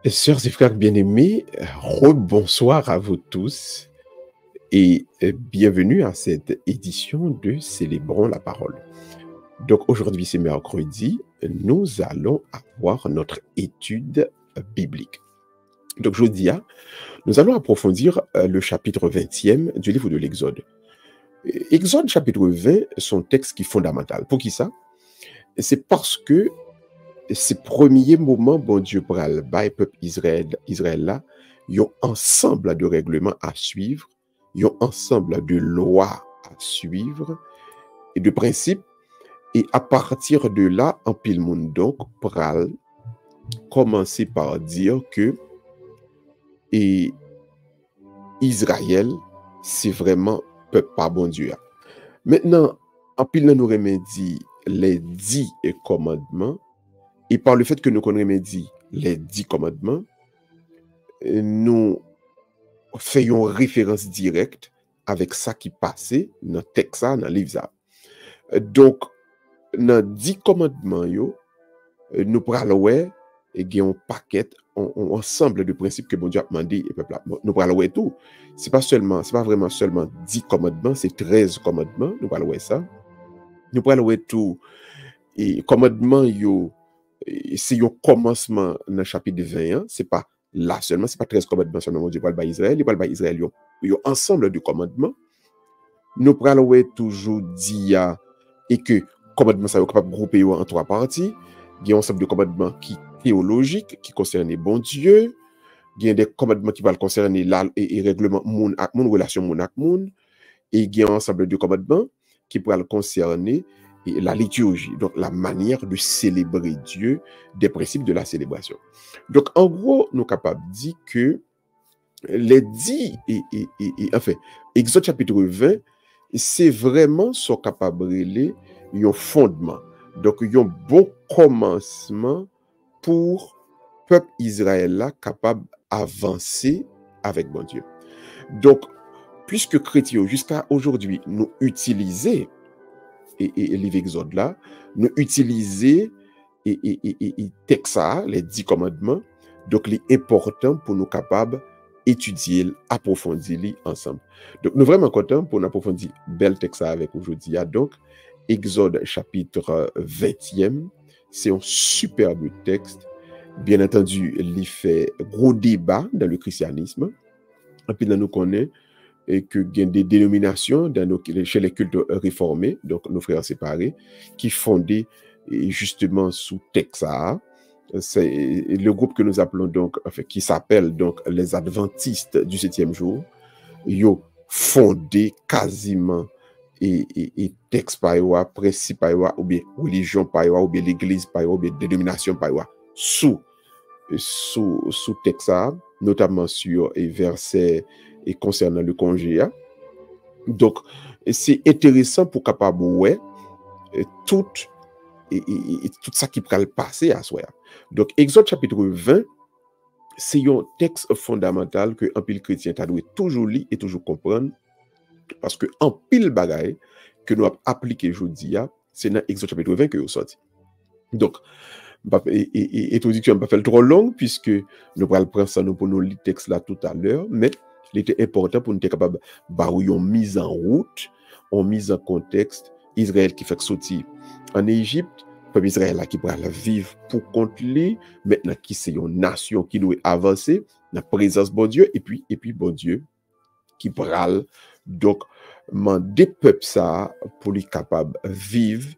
Sœurs et frères bien-aimés, rebonsoir à vous tous et bienvenue à cette édition de Célébrons la parole. Donc aujourd'hui c'est mercredi, nous allons avoir notre étude biblique. Donc jeudi, nous allons approfondir le chapitre 20e du livre de l'Exode. Exode chapitre 20, son texte qui est fondamental. Pour qui ça? C'est parce que ces premiers moments, bon Dieu, pral bay peuple Israël là, ils ont ensemble de règlements à suivre, ils ont ensemble de lois à suivre et de principes. Et à partir de là, en pile monde donc pral commencer par dire que et Israël, c'est vraiment peuple pas bon Dieu. Maintenant, en pile nous remédie les 10 commandements. Et par le fait que nous connaissons les 10 commandements, nous faisons référence directe avec ça qui passait dans le texte, dans le livre. Donc, dans 10 commandements, nous prenons un paquet, un ensemble de principes que bon Dieu a demandé et peuple. Nous prenons tout. C'est pas vraiment seulement 10 commandements, c'est 13 commandements. Nous prenons ça. Nous prenons tout. Et commandement, c'est un commencement dans le chapitre 21, c'est pas là seulement, c'est pas 13 commandements seulement, Dieu parle par Israël, il parle par Israël, il y a ensemble de commandements. Nous prenons toujours dire et que commandements ça est capable de grouper en 3 parties. Il y a un ensemble de commandements qui théologiques, qui concernent bon Dieu. Il y a des commandements qui vont concerner et règlement moun ak moun, relation moun ak moun. Et il y a un ensemble de commandements qui pourraient concerner la liturgie, donc la manière de célébrer Dieu, des principes de la célébration. Donc, en gros, nous sommes capables de dire que les 10 enfin, Exode chapitre 20, c'est vraiment ce capable de relayer un fondement. Donc, un bon commencement pour le peuple Israël capable d'avancer avec bon Dieu. Donc, puisque chrétiens, jusqu'à aujourd'hui, nous utilisons et livre Exode là, nous utiliser et texte les 10 commandements, donc les important pour nous capables étudier, approfondir ensemble. Donc nous vraiment contents pour nous approfondir bel texte avec aujourd'hui. Donc Exode chapitre 20e, c'est un superbe texte. Bien entendu, il fait gros débat dans le christianisme. Et puis nous connaissons et que il y a des dénominations chez les cultes réformés, donc nos frères séparés, qui fondés justement sous texte. C'est le groupe que nous appelons donc, enfin, qui s'appelle donc les Adventistes du 7e jour. Ils ont fondé quasiment et texte par eux, principe par eux, ou bien religion par eux, ou bien l'église par eux, ou bien dénomination par eux, sous texte, notamment sur les versets et concernant le congé. Donc, c'est intéressant pour capable tout ça qui peut le passer à soi. Donc, Exode chapitre 20, c'est un texte fondamental que un pile chrétien doit toujours lire et toujours comprendre, parce que un pile bagaille que nous avons appliqué aujourd'hui, c'est dans Exode chapitre 20 que vous sorti. Donc, introduction ne va pas faire trop longue, puisque nous allons prendre ça pour nous lire le texte là tout à l'heure, mais il était important pour nous être capable de mise en route, en mise en contexte, Israël qui fait sortir en Égypte, peuple Israël là qui pourra vivre pour contre lui, maintenant qui c'est une nation qui doit avancer dans la présence de bon Dieu, et puis bon Dieu qui pourra donc demander peuple ça pour lui capable de vivre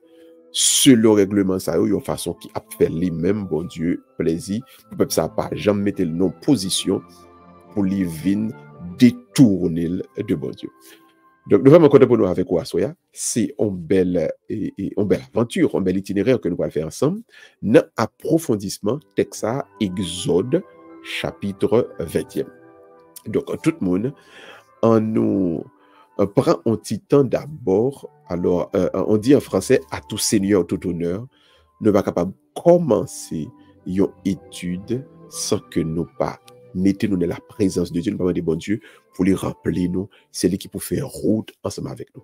selon le règlement ça, une façon qui a fait lui-même bon Dieu plaisir, pour peuple ça pas jamais mettre le nom position pour lui venir détourner de bon Dieu. Donc, nous vraiment content pour nous avec vous, c'est une belle aventure, un bel itinéraire que nous allons faire ensemble dans approfondissement texte Exode chapitre 20e. Donc, tout le monde, on nous prend un petit temps d'abord. Alors, on dit en français, à tout seigneur, tout honneur, nous sommes capables de commencer une étude sans que nous pas mettez-nous dans la présence de Dieu, nous parlons de bon Dieu, pour les rappeler nous, c'est lui qui peut faire route ensemble avec nous.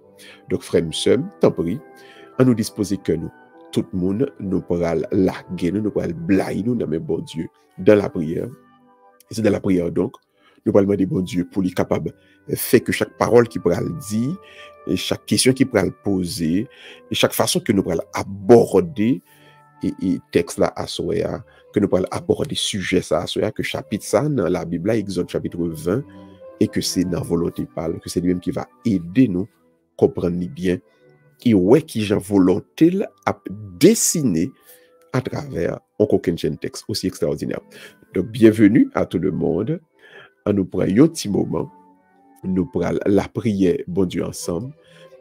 Donc, frères et sœurs, tant pis, à nous disposer que nous, tout le monde, nous pourrons larguer, nous pourrons blayer nous dans mes bon Dieu, dans la prière, Et c'est dans la prière, donc, nous allons demander, bon Dieu, pour lui capable de faire que chaque parole qu'il pourra le dire, et chaque question qu'il pourra le poser, et chaque façon que nous pourrons aborder, et texte là à Soya, que nous pourrons aborder sujet ça à Soya, que chapitre ça dans la Bible, Exode chapitre 20, et que c'est dans la volonté parle, que c'est lui-même qui va aider nous comprendre bien, et ouais, qui j'ai volonté à dessiner à travers aucun chaîne texte aussi extraordinaire. Donc, bienvenue à tout le monde. Nous prenons un petit moment, nous prenons la prière, bon Dieu, ensemble.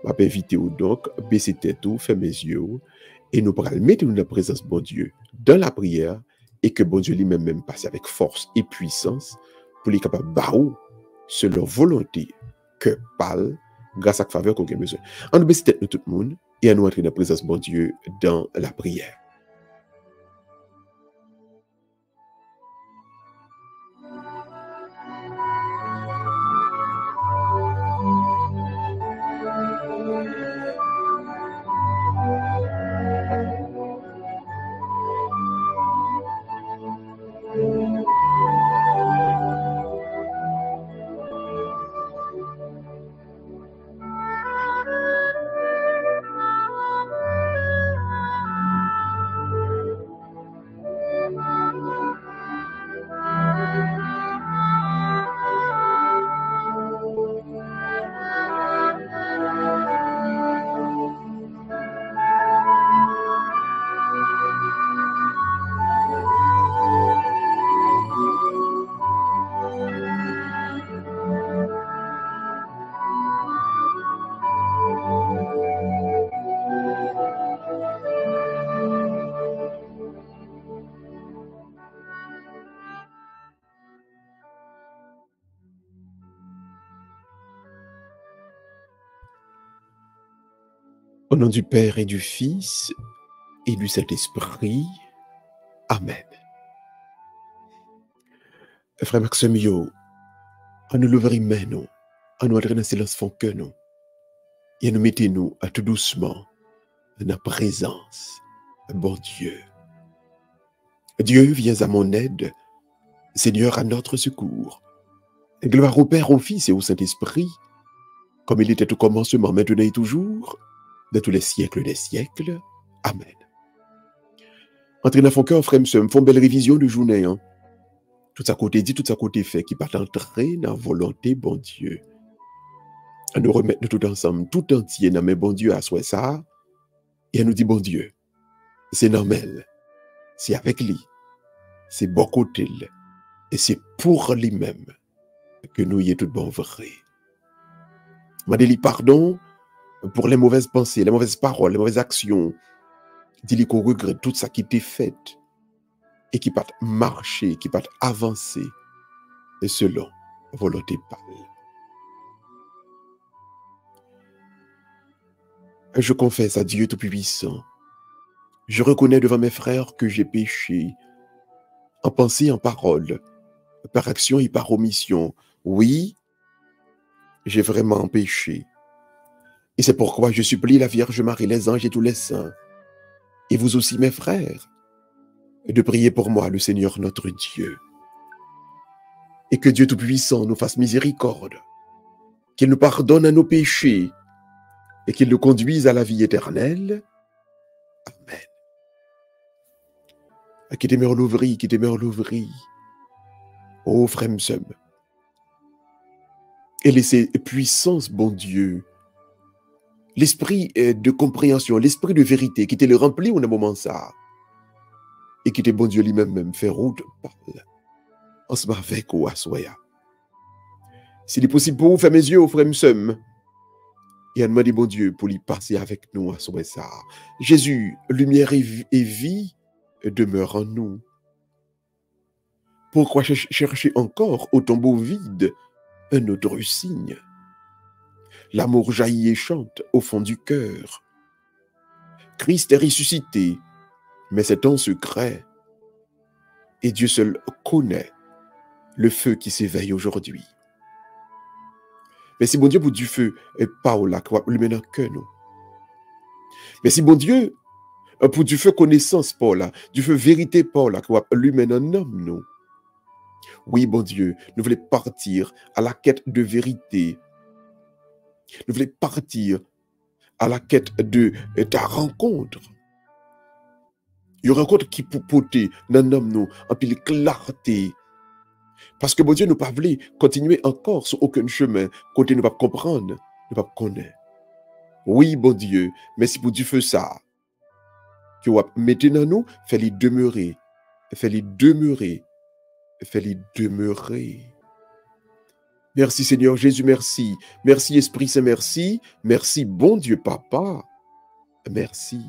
Je vais inviter donc, baisser tête, fermer mes yeux, et nous pourrons mettre dans la présence, bon Dieu, dans la prière, et que bon Dieu lui-même passe avec force et puissance pour les capables de barrer selon volonté que parle, grâce à la faveur qu'on a besoin. On nous baisse tête, nous tout le monde, et à nous entrer dans la présence, bon Dieu, dans la prière. Au nom du Père et du Fils et du Saint-Esprit, Amen. Frère Maxime, on nous l'ouvre main, nous, on nous entrer dans le silence fond que nous, et nous mettez-nous à tout doucement dans la présence, bon Dieu. Dieu, viens à mon aide, Seigneur, à notre secours. Gloire au Père, au Fils et au Saint-Esprit, comme il était au commencement, maintenant et toujours, de tous les siècles des siècles. Amen. Entrez dans mon cœur, frère, me font belle révision de journée. Hein? Tout ça côté dit, tout ça côté fait, qui part entrer dans la volonté, bon Dieu. À nous remettre tout ensemble, tout entier, dans mes bon Dieu, à soi ça. Et à nous dit, bon Dieu, c'est normal. C'est avec lui. C'est bon côté. Et c'est pour lui-même que nous y est tout bon vrai. Mandez-lui pardon pour les mauvaises pensées, les mauvaises paroles, les mauvaises actions. Dis-lui qu'on regrette tout ça qui était fait et qui peut marcher, qui peut avancer selon volonté pâle. Je confesse à Dieu Tout-Puissant. Je reconnais devant mes frères que j'ai péché en pensée, en parole, par action et par omission. Oui, j'ai vraiment péché. Et c'est pourquoi je supplie la Vierge Marie, les anges et tous les saints, et vous aussi mes frères, de prier pour moi le Seigneur notre Dieu. Et que Dieu Tout-Puissant nous fasse miséricorde, qu'il nous pardonne à nos péchés, et qu'il nous conduise à la vie éternelle. Amen. Qui demeure l'ouvri, qui demeure l'ouvri. Ô frère Msem. Et laissez puissance, bon Dieu, l'esprit de compréhension, l'esprit de vérité qui te le remplit au moment ça. Et qui te bon Dieu lui-même fait route parle. En se avec ou à soya. S'il est possible pour vous, fermez mes yeux au frère Msem. Et à demander bon Dieu pour lui passer avec nous à soya ça. Jésus, lumière et vie, demeure en nous. Pourquoi chercher encore au tombeau vide un autre signe? L'amour jaillit et chante au fond du cœur. Christ est ressuscité, mais c'est en secret. Et Dieu seul connaît le feu qui s'éveille aujourd'hui. Merci bon Dieu pour du feu et Paola qui va lui mener que nous. Merci bon Dieu pour du feu connaissance Paola, du feu vérité Paola qui va lui mener un homme nous. Oui, bon Dieu, nous voulons partir à la quête de vérité. Nous voulons partir à la quête de ta rencontre. Une rencontre qui peut porter dans nous en pile clarté. Parce que bon Dieu, nous ne pouvons pas continuer encore sur aucun chemin, côté nous ne pouvons pas comprendre, nous ne pouvons pas connaître. Oui, bon Dieu, merci pour du feu ça. Que vous mettez dans nous, fais-les demeurer, fais-les demeurer, fais-les demeurer. Merci Seigneur Jésus, merci. Merci Esprit Saint, merci. Merci bon Dieu Papa, merci.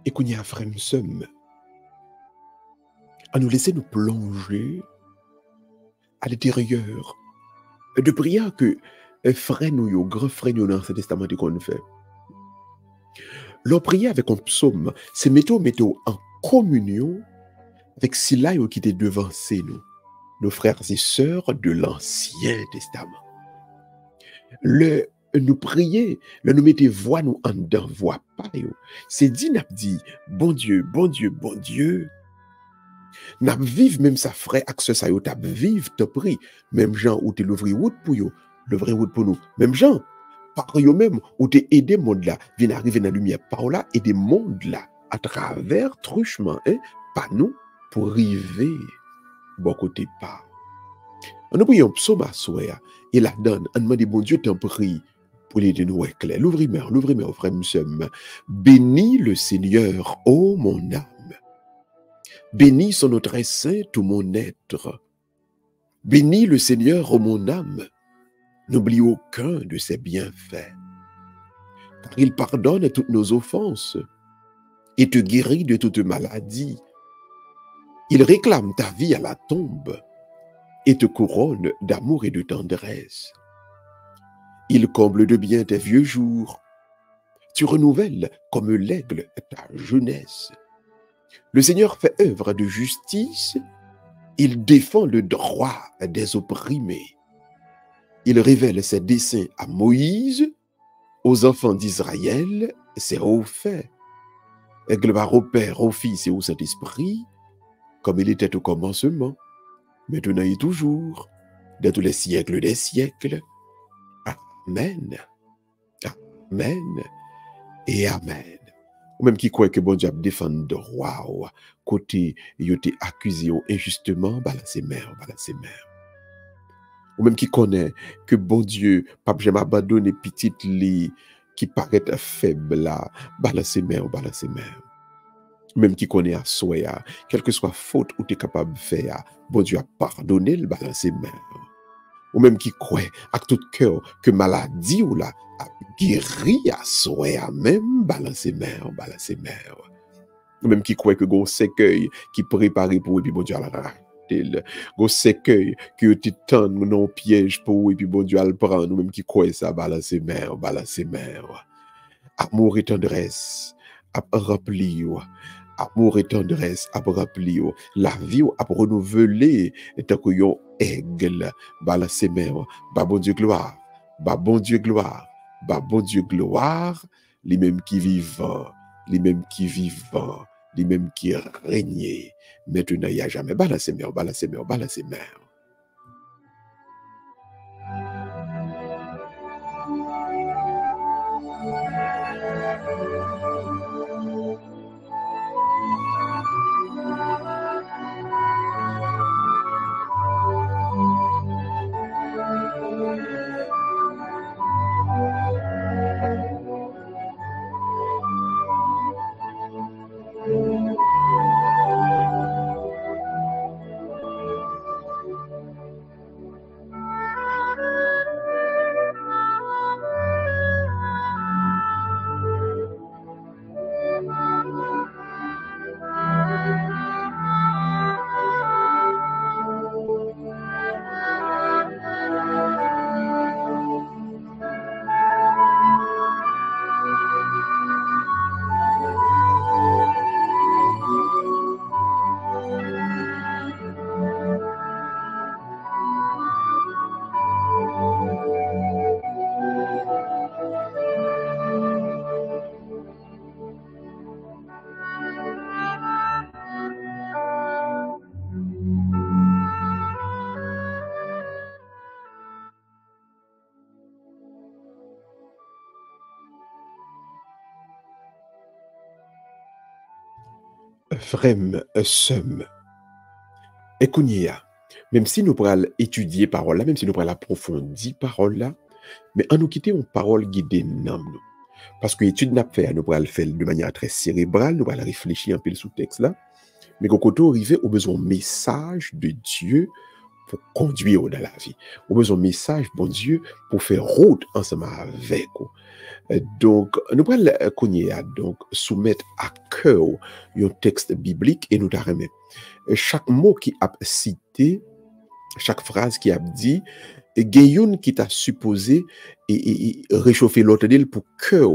Et qu'on y a frère somme, à nous laisser nous plonger à l'intérieur de prière que frère nous, grand frère nous dans ce testament qu'on fait. Leur prière avec un psaume, c'est mettre en communion avec ceux-là qui étaient devancés nous, nos frères et sœurs de l'Ancien Testament. Nous prier, nous mettez voix nous en dedans, voix pas yo. C'est dit, n'a dit, bon Dieu, bon Dieu, bon Dieu. N'a vive même sa frère, accès ça yo, t'a vive, te prie. Même gens où t'es l'ouvrir route pour yo, l'ouvrir route pour nous. Même gens, par yo même, où t'es aidé monde là, vient arriver dans la lumière par là, aider monde là, à travers truchement, pas nous, pour arriver, bon côté pas. On prie un psaume à soi, et la donne, on demande, bon Dieu, t'en prie, pour les de nous éclairer. L'ouvrir-moi, frère, nous sommes. Bénis le Seigneur, ô mon âme. Bénis son nom très saint, tout mon être. Bénis le Seigneur, ô mon âme. N'oublie aucun de ses bienfaits. Car il pardonne toutes nos offenses et te guérit de toute maladie. Il réclame ta vie à la tombe et te couronne d'amour et de tendresse. Il comble de bien tes vieux jours. Tu renouvelles comme l'aigle ta jeunesse. Le Seigneur fait œuvre de justice. Il défend le droit des opprimés. Il révèle ses desseins à Moïse, aux enfants d'Israël, ses hauts faits. Gloire au Père, au Fils et au Saint-Esprit, comme il était au commencement, maintenant et toujours, dans tous les siècles des siècles. Amen. Amen. Et Amen. Ou même qui croit que bon Dieu a défendu droit, côté, il a été accusé injustement, c'est mère. Ou même qui connaît que bon Dieu, pas jamais abandonné petite li qui paraît faible là, c'est mère. Même qui connaît à soi, quelle que soit faute ou tu es capable de faire, bon Dieu a pardonné le c'est mère. Ou même qui croit à tout cœur que maladie ou là a guéri à soi même, c'est mère. Ou même qui croit que gon sécueil qui préparé pour et puis bon Dieu a la go sécueil que tu tends non piège pour et puis bon Dieu a le prendre. Ou même qui croit ça, c'est mère. Amour et tendresse a rempli amour et tendresse à rempli yo. La vie a renouvelé tant que yon aigle ba la semaine. Ba bon Dieu gloire. Ba bon Dieu gloire. Ba bon Dieu gloire. Les mêmes qui vivent. Les mêmes qui vivent. Les mêmes qui règnent. Maintenant, il n'y a jamais. Ba la semaine. Ba la semaine. Ba la semaine. Frem, somme. Et kounia, même si nous pourrons étudier parole là, même si nous pourrons approfondir parole là, mais en nous quitter une parole guidée nam nous. Parce que l'étude n'a pas fait, nous pourrons le faire de manière très cérébrale, nous pourrons réfléchir un peu le sous-texte là, mais quand on arrive au besoin message de Dieu pour conduire dans la vie. Au besoin message, bon Dieu, pour faire route ensemble avec vous. Donc, nous allons donc soumettre à cœur un texte biblique et nous remettre. Chaque mot qui a cité, chaque phrase qui a dit, Gayoun qui t'a supposé et réchauffer l'autre d'elle pour cœur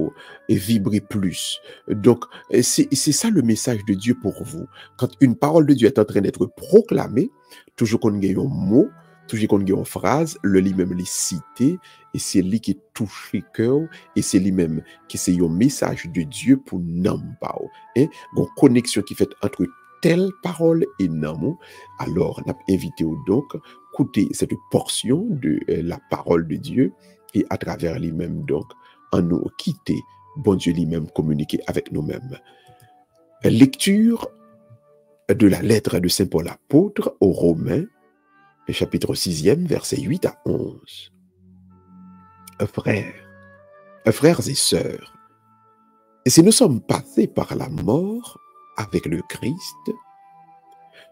et vibrer plus. Donc, c'est ça le message de Dieu pour vous. Quand une parole de Dieu est en train d'être proclamée, toujours qu'on gagne un mot, toujours qu'on gagne une phrase, le lui-même les cité, et c'est lui qui touche le cœur, et c'est lui-même qui c'est un message de Dieu pour n'embao. Une connexion qui fait entre telle parole et non. Alors, on a invité donc écouter cette portion de la parole de Dieu et à travers lui-même donc en nous quitter, bon Dieu lui-même communiquer avec nous-mêmes. Lecture de la lettre de Saint Paul apôtre aux Romains, chapitre 6e, versets 8 à 11. Frères et sœurs, et si nous sommes passés par la mort avec le Christ,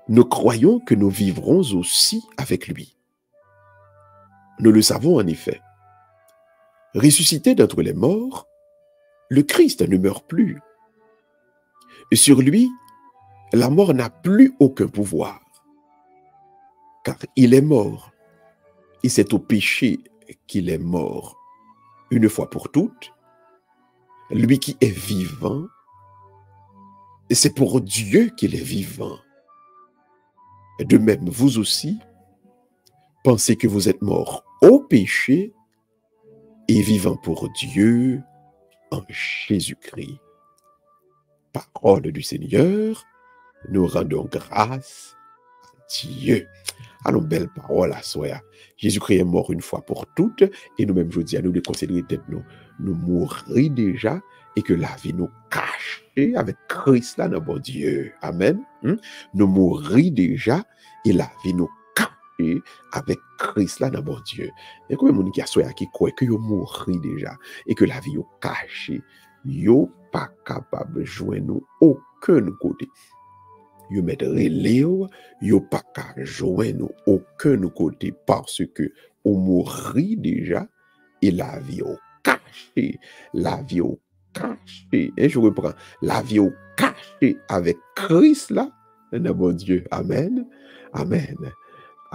nous croyons que nous vivrons aussi avec lui. Nous le savons en effet. Ressuscité d'entre les morts, le Christ ne meurt plus. Et sur lui, la mort n'a plus aucun pouvoir, car il est mort. Et c'est au péché qu'il est mort, une fois pour toutes. Lui qui est vivant, et c'est pour Dieu qu'il est vivant. De même, vous aussi, pensez que vous êtes morts au péché et vivant pour Dieu en Jésus-Christ. Parole du Seigneur, nous rendons grâce à Dieu. Allons, belle parole à soi. Jésus-Christ est mort une fois pour toutes, et nous-mêmes, je dis à nous de considérer peut-être nous mourir déjà, et que la vie nous cache avec Christ là, notre bon Dieu. Amen. Nous mourir déjà, et la vie nous cache avec Christ là, notre bon Dieu. Et comme mon qui a souhaité qui croit que vous mourir déjà, et que la vie nous cache, vous pas capable de joindre nous aucun côté. Yo mettre relève, yo pas qu'à joindre nous aucun côté parce que on mourit déjà et la vie au caché, la vie au caché. Et je reprends, la vie au caché avec Christ là, notre bon Dieu. Amen, amen,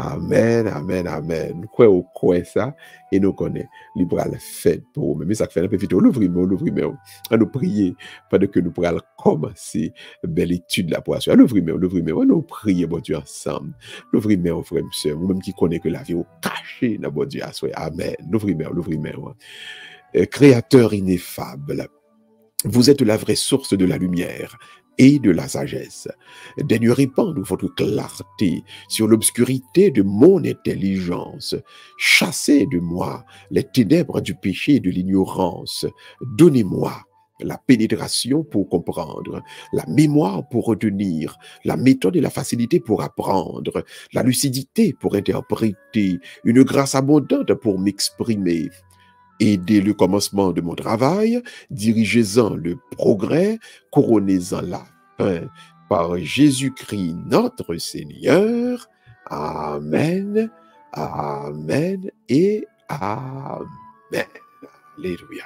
Amen, amen, amen. Quoi ou quoi ça, et nous connaissons, libéral fait pour nous. Mais ça fait un peu vite, on l'ouvre, on nous prier, pendant que nous pourrons commencer belle étude là pour assurer. On l'ouvre, on nous prier, bon Dieu, ensemble. L'ouvre, on frère, sœur, ou même qui connaît que la vie est cachée dans bon Dieu, assurer. Amen. L'ouvre, Créateur ineffable, vous êtes la vraie source de la lumière et de la sagesse. Daignez répandre votre clarté sur l'obscurité de mon intelligence. Chassez de moi les ténèbres du péché et de l'ignorance. Donnez-moi la pénétration pour comprendre, la mémoire pour retenir, la méthode et la facilité pour apprendre, la lucidité pour interpréter, une grâce abondante pour m'exprimer. Aidez le commencement de mon travail, dirigez-en le progrès, couronnez-en la fin. Par Jésus-Christ notre Seigneur. Amen, amen et amen. Alléluia.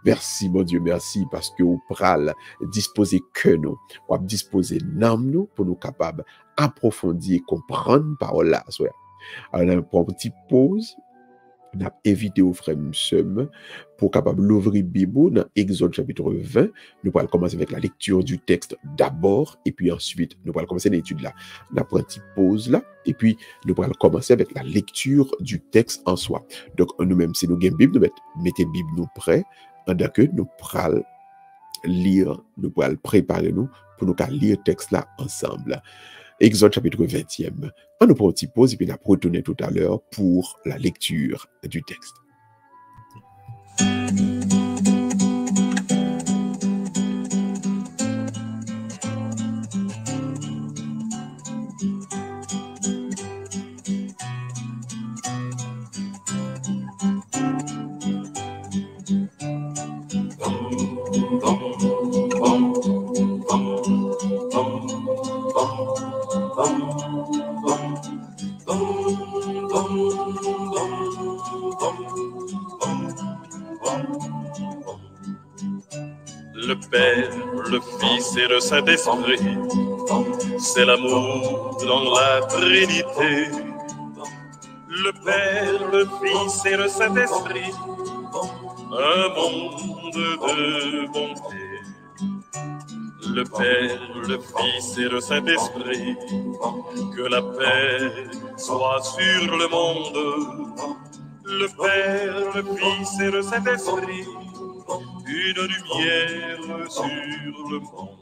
Merci, mon Dieu, merci, parce que vous pral disposer que nous, ou disposer n'âme nous, pour nous capables d'approfondir, comprendre parole là. Alors, on prend une petite pause. On a invité au frère Msem pour capable l'ouvrir Bible dans Exode chapitre 20. Nous allons commencer avec la lecture du texte d'abord et puis ensuite nous allons commencer l'étude là. On a pris une petite pause là et puis nous allons commencer avec la lecture du texte en soi. Donc nous-mêmes, si nous avons une Bible, nous mettez Bible nous prêt, pendant que nous allons lire, nous allons préparer nous pour nous lire le texte là ensemble. Exode chapitre 20e. On nous prend une petite pause et puis on a retourné tout à l'heure pour la lecture du texte. Le Père, le Fils et le Saint-Esprit, c'est l'amour dans la Trinité. Le Père, le Fils et le Saint-Esprit, un monde de bonté. Le Père, le Fils et le Saint-Esprit, que la paix soit sur le monde. Le Père, le Fils et le Saint-Esprit, une lumière sur le monde.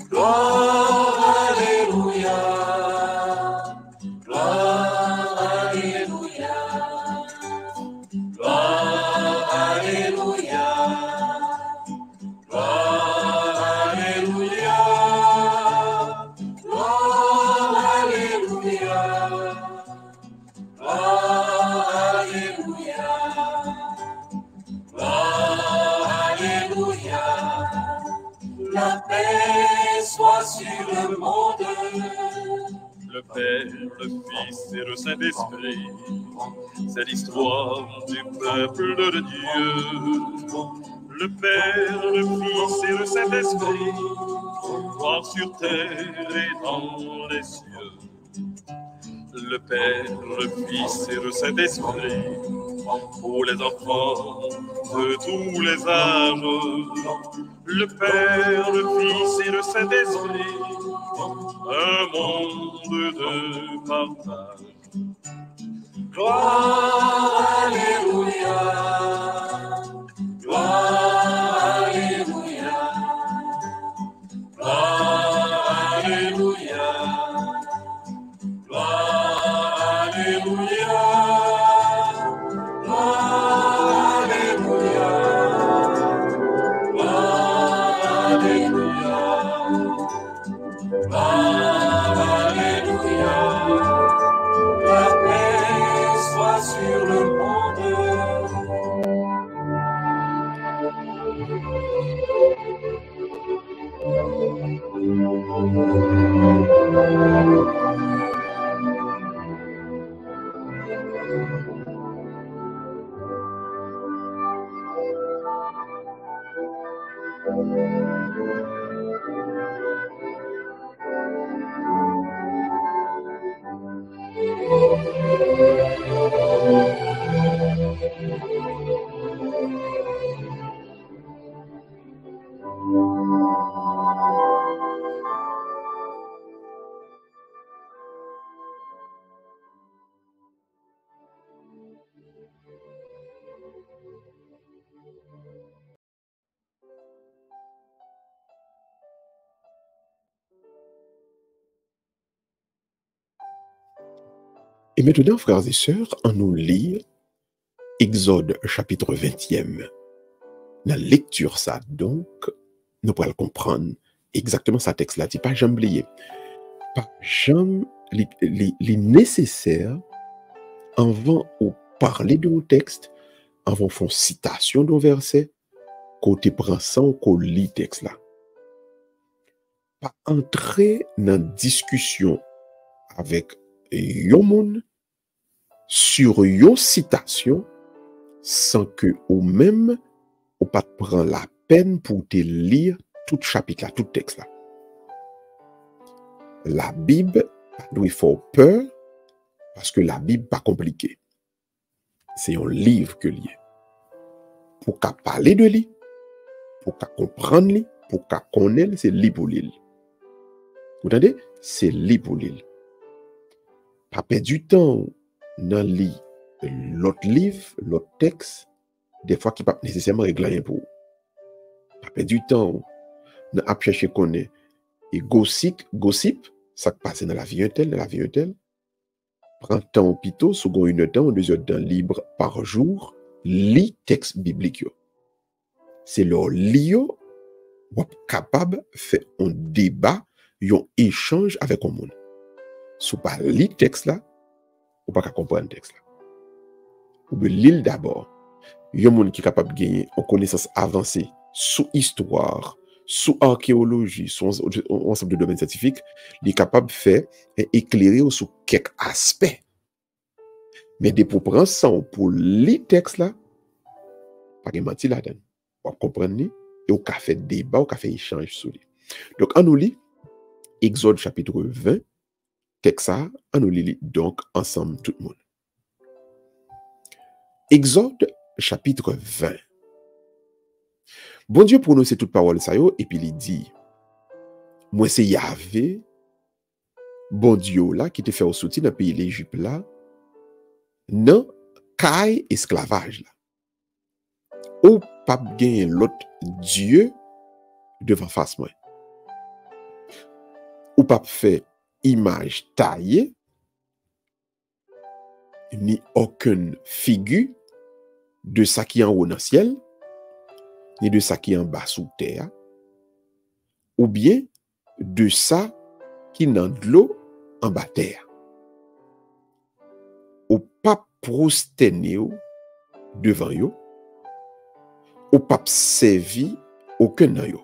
Gloire, Alléluia. Gloire, Alléluia. Gloire, Alléluia. Gloire, Alléluia. Gloire, Alléluia. Gloire, Alléluia. Gloire, Alléluia. La paix soit sur le monde. Le Père, le Fils et le Saint-Esprit, c'est l'histoire du peuple de Dieu. Le Père, le Fils et le Saint-Esprit, gloire sur terre et dans les cieux. Le Père, le Fils et le Saint-Esprit, pour les enfants de tous les âges. Le Père, le Fils et le Saint-Esprit, un monde de partage. Gloire, Alléluia. Gloire, Alléluia. Gloire, Alléluia. Gloire, Alléluia. Gloire, Alléluia. Gloire, Alléluia. Gloire, Alléluia. La paix soit sur le monde. Et maintenant, frères et sœurs, on nous lit Exode chapitre 20e. Dans la lecture, ça, donc, nous pourrons comprendre exactement ce texte-là. C'est pas jamais oublié. Pas jamais les nécessaires avant de parler de nos textes, avant de faire citation d'un verset, côté prend ça, qu'on lit texte là. Pas entrer dans discussion avec yon moun sur yon citation sans que ou même ou pas prendre la peine pour te lire tout chapitre là, tout texte là. La Bible doit faire peur parce que la Bible pas compliquée. C'est un livre que lié. Pour qu'à parler de lui, pour qu'à comprendre lui, pour qu'à connaître, c'est lui pour l'île. Vous entendez? C'est lui pour l'île. Pas perdre du temps dans l'autre livre, l'autre texte, des fois qui pas nécessairement régler rien pour. Pas perdre du temps dans à chercher connaître et gossip, ça qui passe dans la vie un tel, dans la vie un tel. Prends temps plutôt, second une temps, 2 heures de temps libre par jour, lis texte biblique. C'est leur lio ou capable de faire un débat, un échange avec un monde. Si vous ne lisez pas texte là, vous ne pouvez pas comprendre le texte là. Vous pouvez lire d'abord. Il y a un monde qui est capable de gagner en connaissance avancée sous histoire, sous archéologie, sous ensemble de domaines scientifiques, il est capable de faire éclairer sur quelques aspects. Mais de pour prendre ça, pour lire texte là, pas de mentir là-dedans. Vous comprenez? Et vous fait débat, vous fait échange sur lui. Donc, on nous lit Exode chapitre 20, texte ça, on nous lit donc ensemble tout le monde. Exode chapitre 20. Bon Dieu prononce toute parole ça yo, et puis il dit, moi c'est Yahvé, bon Dieu là, qui te fait au soutien dans le pays de l'Égypte là, non, caille esclavage là. Ou pas gagner l'autre Dieu devant face moi. Ou pas faire image taillée, ni aucune figure de ça qui est en haut dans le ciel, ni de ça qui est en bas sous terre, ou bien de ça qui est dans de l'eau en bas terre. Ou pas prosterner devant yo, ou pas servir aucun dans yo.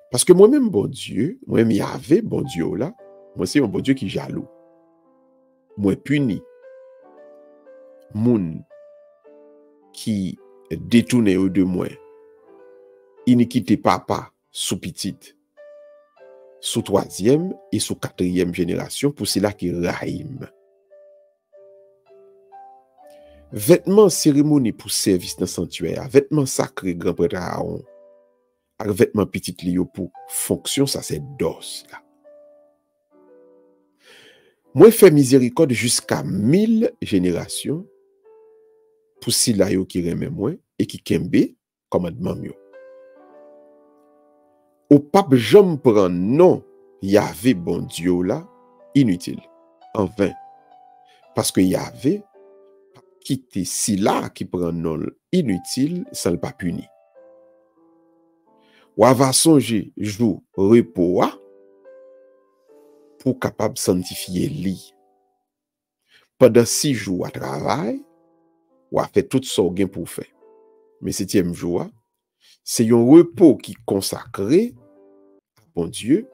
Parce que moi-même, bon Dieu, moi-même Yahvé, bon Dieu là, moi c'est un bon Dieu qui jaloux. Moi puni moun qui détourne de moi, iniquité papa sous petite, sous 3e et sous 4e génération, pour cela qui raïm. Vêtements cérémonie pour service dans le sanctuaire, vêtements sacrés grand prêtre Aaron, avec vêtements petit lio pour fonction, ça c'est dos là. Moi fait miséricorde jusqu'à 1000 générations pour cela qui remet moi et qui kembe commandement mieux. Au pape jamais prend non Yahvé bon Dieu là inutile en vain parce que Yahvé quitte si là qui prend non inutile sans le pas puni. Ou va songer jour repos pour capable sanctifier li. Pendant 6 jours à travail, ou a fait tout ça gain pour faire. Mais 7e jour, c'est un repos qui consacré à bon Dieu,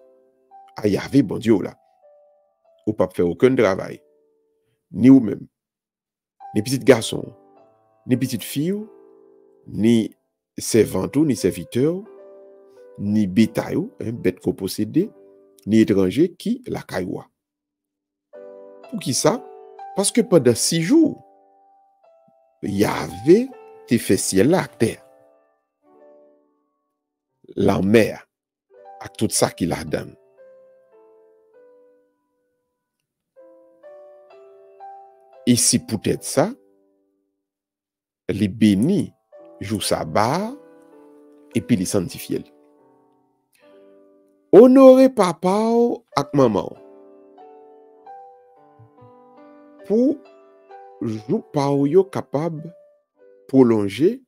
à Yahvé bon Dieu là. Ou pas faire aucun travail. Ni ou même. Ni petits garçons, ni petites filles, ni servantes, ni serviteurs, ni bétail, bête qu'on possède, ni étranger qui la cailloua. Pour qui ça? Parce que pendant 6 jours, Yahvé te fait ciel la terre, la mer, avec tout ça qu'il a donné. Et si peut-être ça, les bénis jouent sa barre et puis les sanctifier. Honorer papa ak maman. pour jou pa ou yo capable prolonger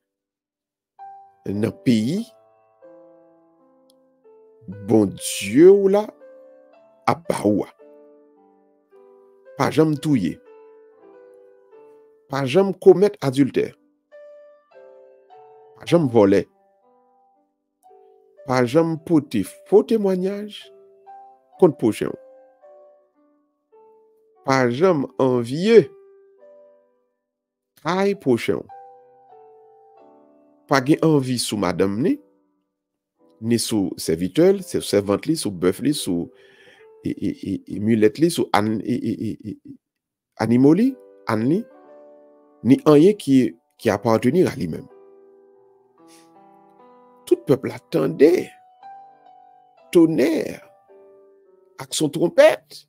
dans pays bon Dieu ou là a baoua. Pas jamais touyer. Pas jamais commettre adultère. Pas jamais voler. Pas jamais porter faux témoignage contre prochain. Pas jamais envier travail prochain. Pas gen envie sous madame ni sous serviteur, sous servante li, sous bœuf li, sous mulette li, sous animaux li, âne li, ni rien qui appartenir à lui-même. Tout peuple attendait tonnerre avec son trompette.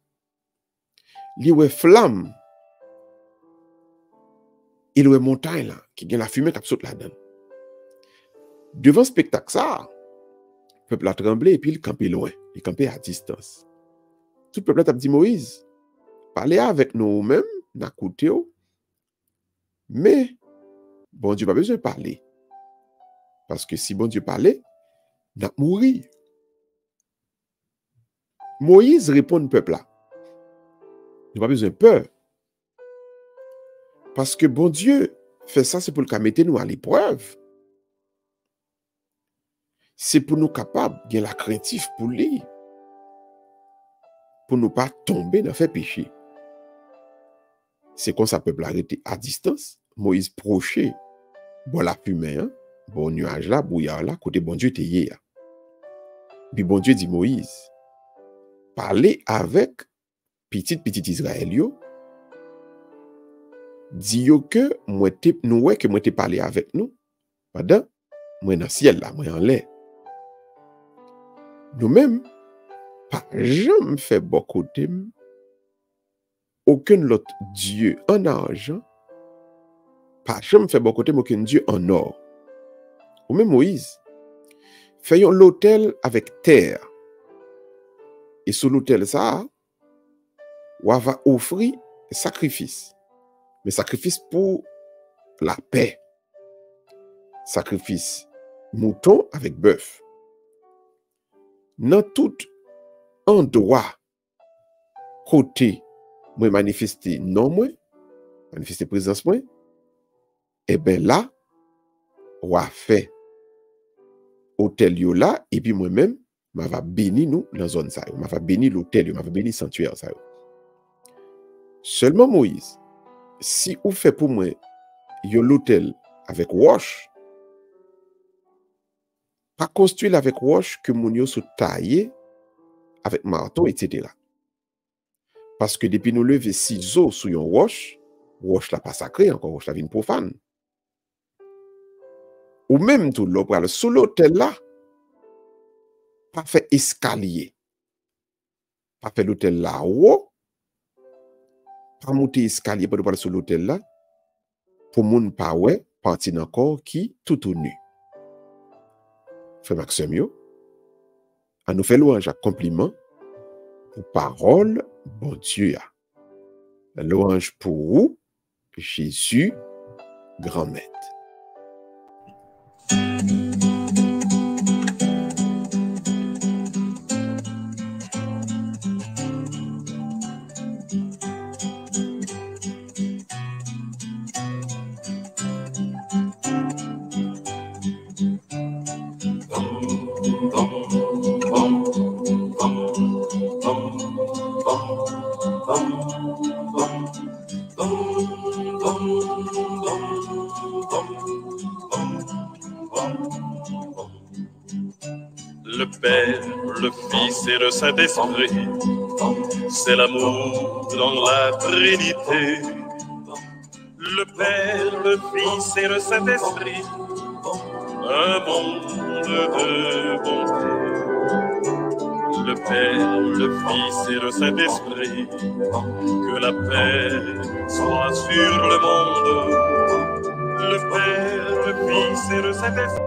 Li wè flamme. Il wè montagne là qui gen la fumée qui saute là-dedans. Devant spectacle ça, le peuple a tremblé et puis il campait loin, il campait à distance. Tout le peuple a dit Moïse, parlez avec nous-mêmes, n'a coûté, mais bon Dieu pas besoin de parler. Parce que si bon Dieu parlait, n'a mouri. Moïse répond au peuple là. Il n'a pas besoin de peur. Parce que bon Dieu fait ça, c'est pour le mettre nous à l'épreuve. C'est pour nous capables de la craintif pour lui. Pour ne pas tomber dans le péché. C'est comme ça, le peuple arrêté à distance. Moïse proché. Bon la fumée, hein? Bon nuage là, brouillard là, côté bon Dieu t'ayé. Puis bon Dieu dit Moïse, parlez avec petit Israël yo. Dis yo que moi te parlé avec nous pendant moi dans ciel là, moi en l'air. Nous-mêmes, pas jamais fait beaucoup de aucun autre Dieu en argent, pas jamais fait beaucoup de aucun Dieu en or. Ou même Moïse, faisons l'autel avec terre. Et sur l'autel ça, on va offrir sacrifice. Mais sacrifice pour la paix. Sacrifice mouton avec bœuf. Dans tout endroit, côté, moi manifester non moi, manifester présence moi, et bien là, on va faire hôtel yo là, et puis moi-même, je vais bénir nous dans la zone ça. Je vais bénir l'hôtel, je vais bénir le sanctuaire ça. Seulement Moïse, si vous faites pour moi l'hôtel avec wash, pas construire avec wash que mon yo se tailler avec marteau, etc. Parce que depuis nous lever ciseaux sur un wash la pas sacré encore, wash la vient profane. Ou même tout l'opéra sous l'hôtel là, pas fait escalier, pas fait l'hôtel là haut, pas monter escalier pour aller sur l'hôtel là, pour moun pas ouais, partir encore qui tout au nu. Frère Maxime, on nous fait louange à compliment pour parole, bon Dieu. La louange pour vous, Jésus, grand maître. Le Père, le Fils et le Saint-Esprit, c'est l'amour dans la Trinité. Le Père, le Fils et le Saint-Esprit, un monde de bonté. Le Père, le Fils et le Saint-Esprit, que la paix soit sur le monde. Le Père, le Fils et le Saint-Esprit.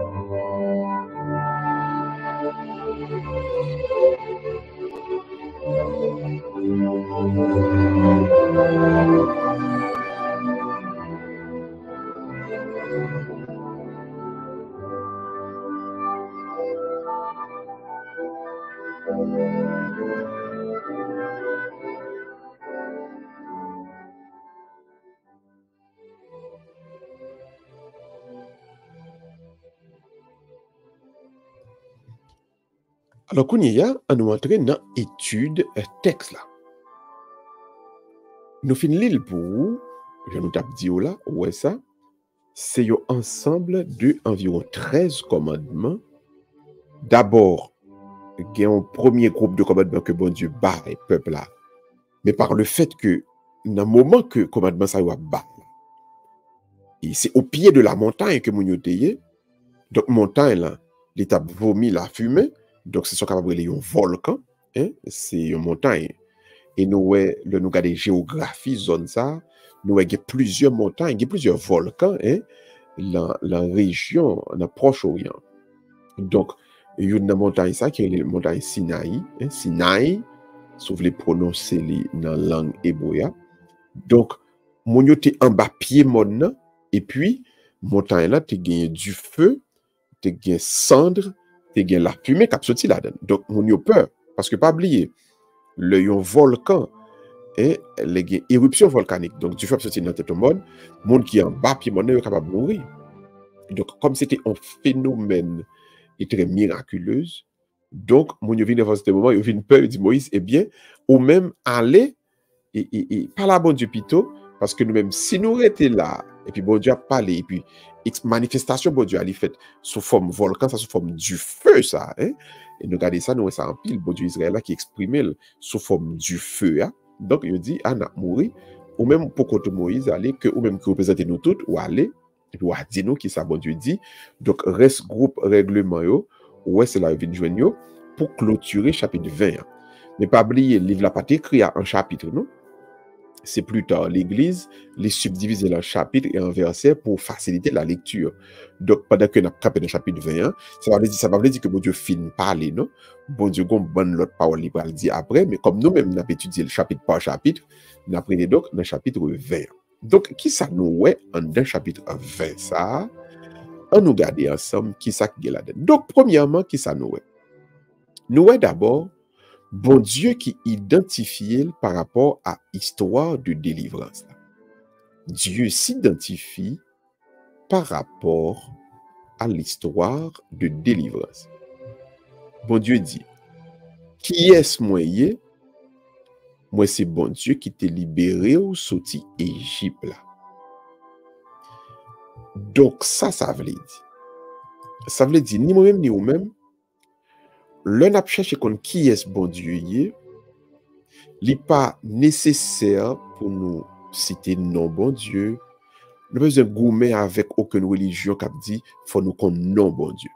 Alors, qu'on y a, on nous entre dans l'étude texte là. Nous finissons l'île pour, je nous tape dit là, ouais ça, c'est un ensemble de environ 13 commandements. D'abord, il y a un premier groupe de commandements que bon Dieu bat et peuple là. Mais par le fait que, dans le moment que le commandement ça va battre, et c'est au pied de la montagne que nous sommes. Donc, montagne là, l'état vomi la fumée. Donc, c'est ce qu'on appelle un volcan. Hein? C'est une montagne. Et nous, nous regardons géographie, zone ça, nous avons plusieurs montagnes, il y a plusieurs volcans hein, dans la région, dans le Proche-Orient. Donc, il y a une montagne ça, qui est la montagne Sinaï. Hein? Sinaï, si vous voulez prononcer dans la langue hébreu. Donc, mon yo te en bas pied mon et puis, montagne là, tu gagné du feu, tu gagné cendre, tu gagné la fumée qui a sorti là-dedans. Donc, mon yo peur, parce que pas oublier, le volcan et les éruptions volcaniques. Donc, du feu qui sorti dans tête au monde qui est en bas pied mon est capable de mourir. Donc, comme c'était un phénomène et très miraculeux, donc, mon yo vient devant ce moment, il vient peur, il dit Moïse, eh bien, ou même aller et par la bon Dieu plutôt, parce que nous-mêmes, si nous étions là, et puis bon Dieu a parlé, et puis manifestation, bon Dieu a fait sous forme volcan, ça sous forme du feu, ça, hein? Et nous regardons ça, nous ça en pile, bon Dieu Israël là, qui exprimait sous forme du feu, hein? Donc il dit, ah, n'a mouru, ou même pour que Moïse allait, que ou même que représenter nous toutes, ou aller, et puis ou a dit nous qui ça, bon Dieu dit, donc reste groupe règlement, yo, ouais, c'est là, il vient joindre pour clôturer chapitre 20. Hein? Mais pas oublier, le livre n'a pas écrit en chapitre, non? C'est plus tard l'Église les subdivise en chapitres et en versets pour faciliter la lecture. Donc, pendant que nous avons capé dans le chapitre 21, ça va dire que bon Dieu finit parler, non? Bon Dieu, on bonne l'autre parole libre, le dit après, mais comme nous-mêmes, nous avons étudié le chapitre par chapitre, nous apprenons donc dans le chapitre 20. Donc, qui ça nous est dans le chapitre 20, ça? On nous regarde ensemble qui ça qui est là-dedans. Donc, premièrement, qui ça nous est? Nous est d'abord bon Dieu qui identifie par rapport à l'histoire de délivrance. Dieu s'identifie par rapport à l'histoire de délivrance. Bon Dieu dit, qui est-ce moi? Moi, c'est bon Dieu qui t'a libéré ou sorti Égypte là. Donc, ça veut dire. Ça veut dire, ni moi-même, ni vous-même, l'un a cherché qui est bon Dieu, il n'est pas nécessaire pour nous citer non bon Dieu. Nous n'avons pas besoin de goumer avec aucune religion qui dit qu'il faut nous connaître non bon Dieu.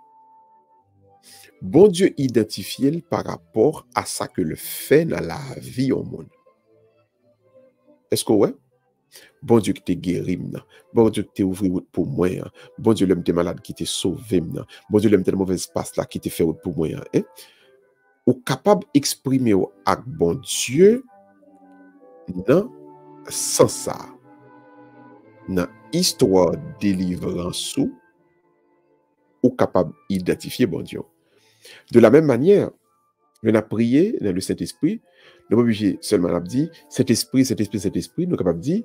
Bon Dieu identifié par rapport à ça que le fait dans la vie au monde. Est-ce que ouais? Bon Dieu qui t'a guéri, bon Dieu qui t'a ouvert route pour moi, bon Dieu l'homme t'es malade qui t'a sauvé, bon Dieu l'homme t'es mauvaise passe là qui t'a fait route pour moi, hein? Ou capable d'exprimer avec bon Dieu dans sans ça, dans histoire délivrance ou capable d'identifier bon Dieu. De la même manière, on a prié dans le Saint-Esprit, nous pas obligé seulement à dire Saint-Esprit, nous capable de dire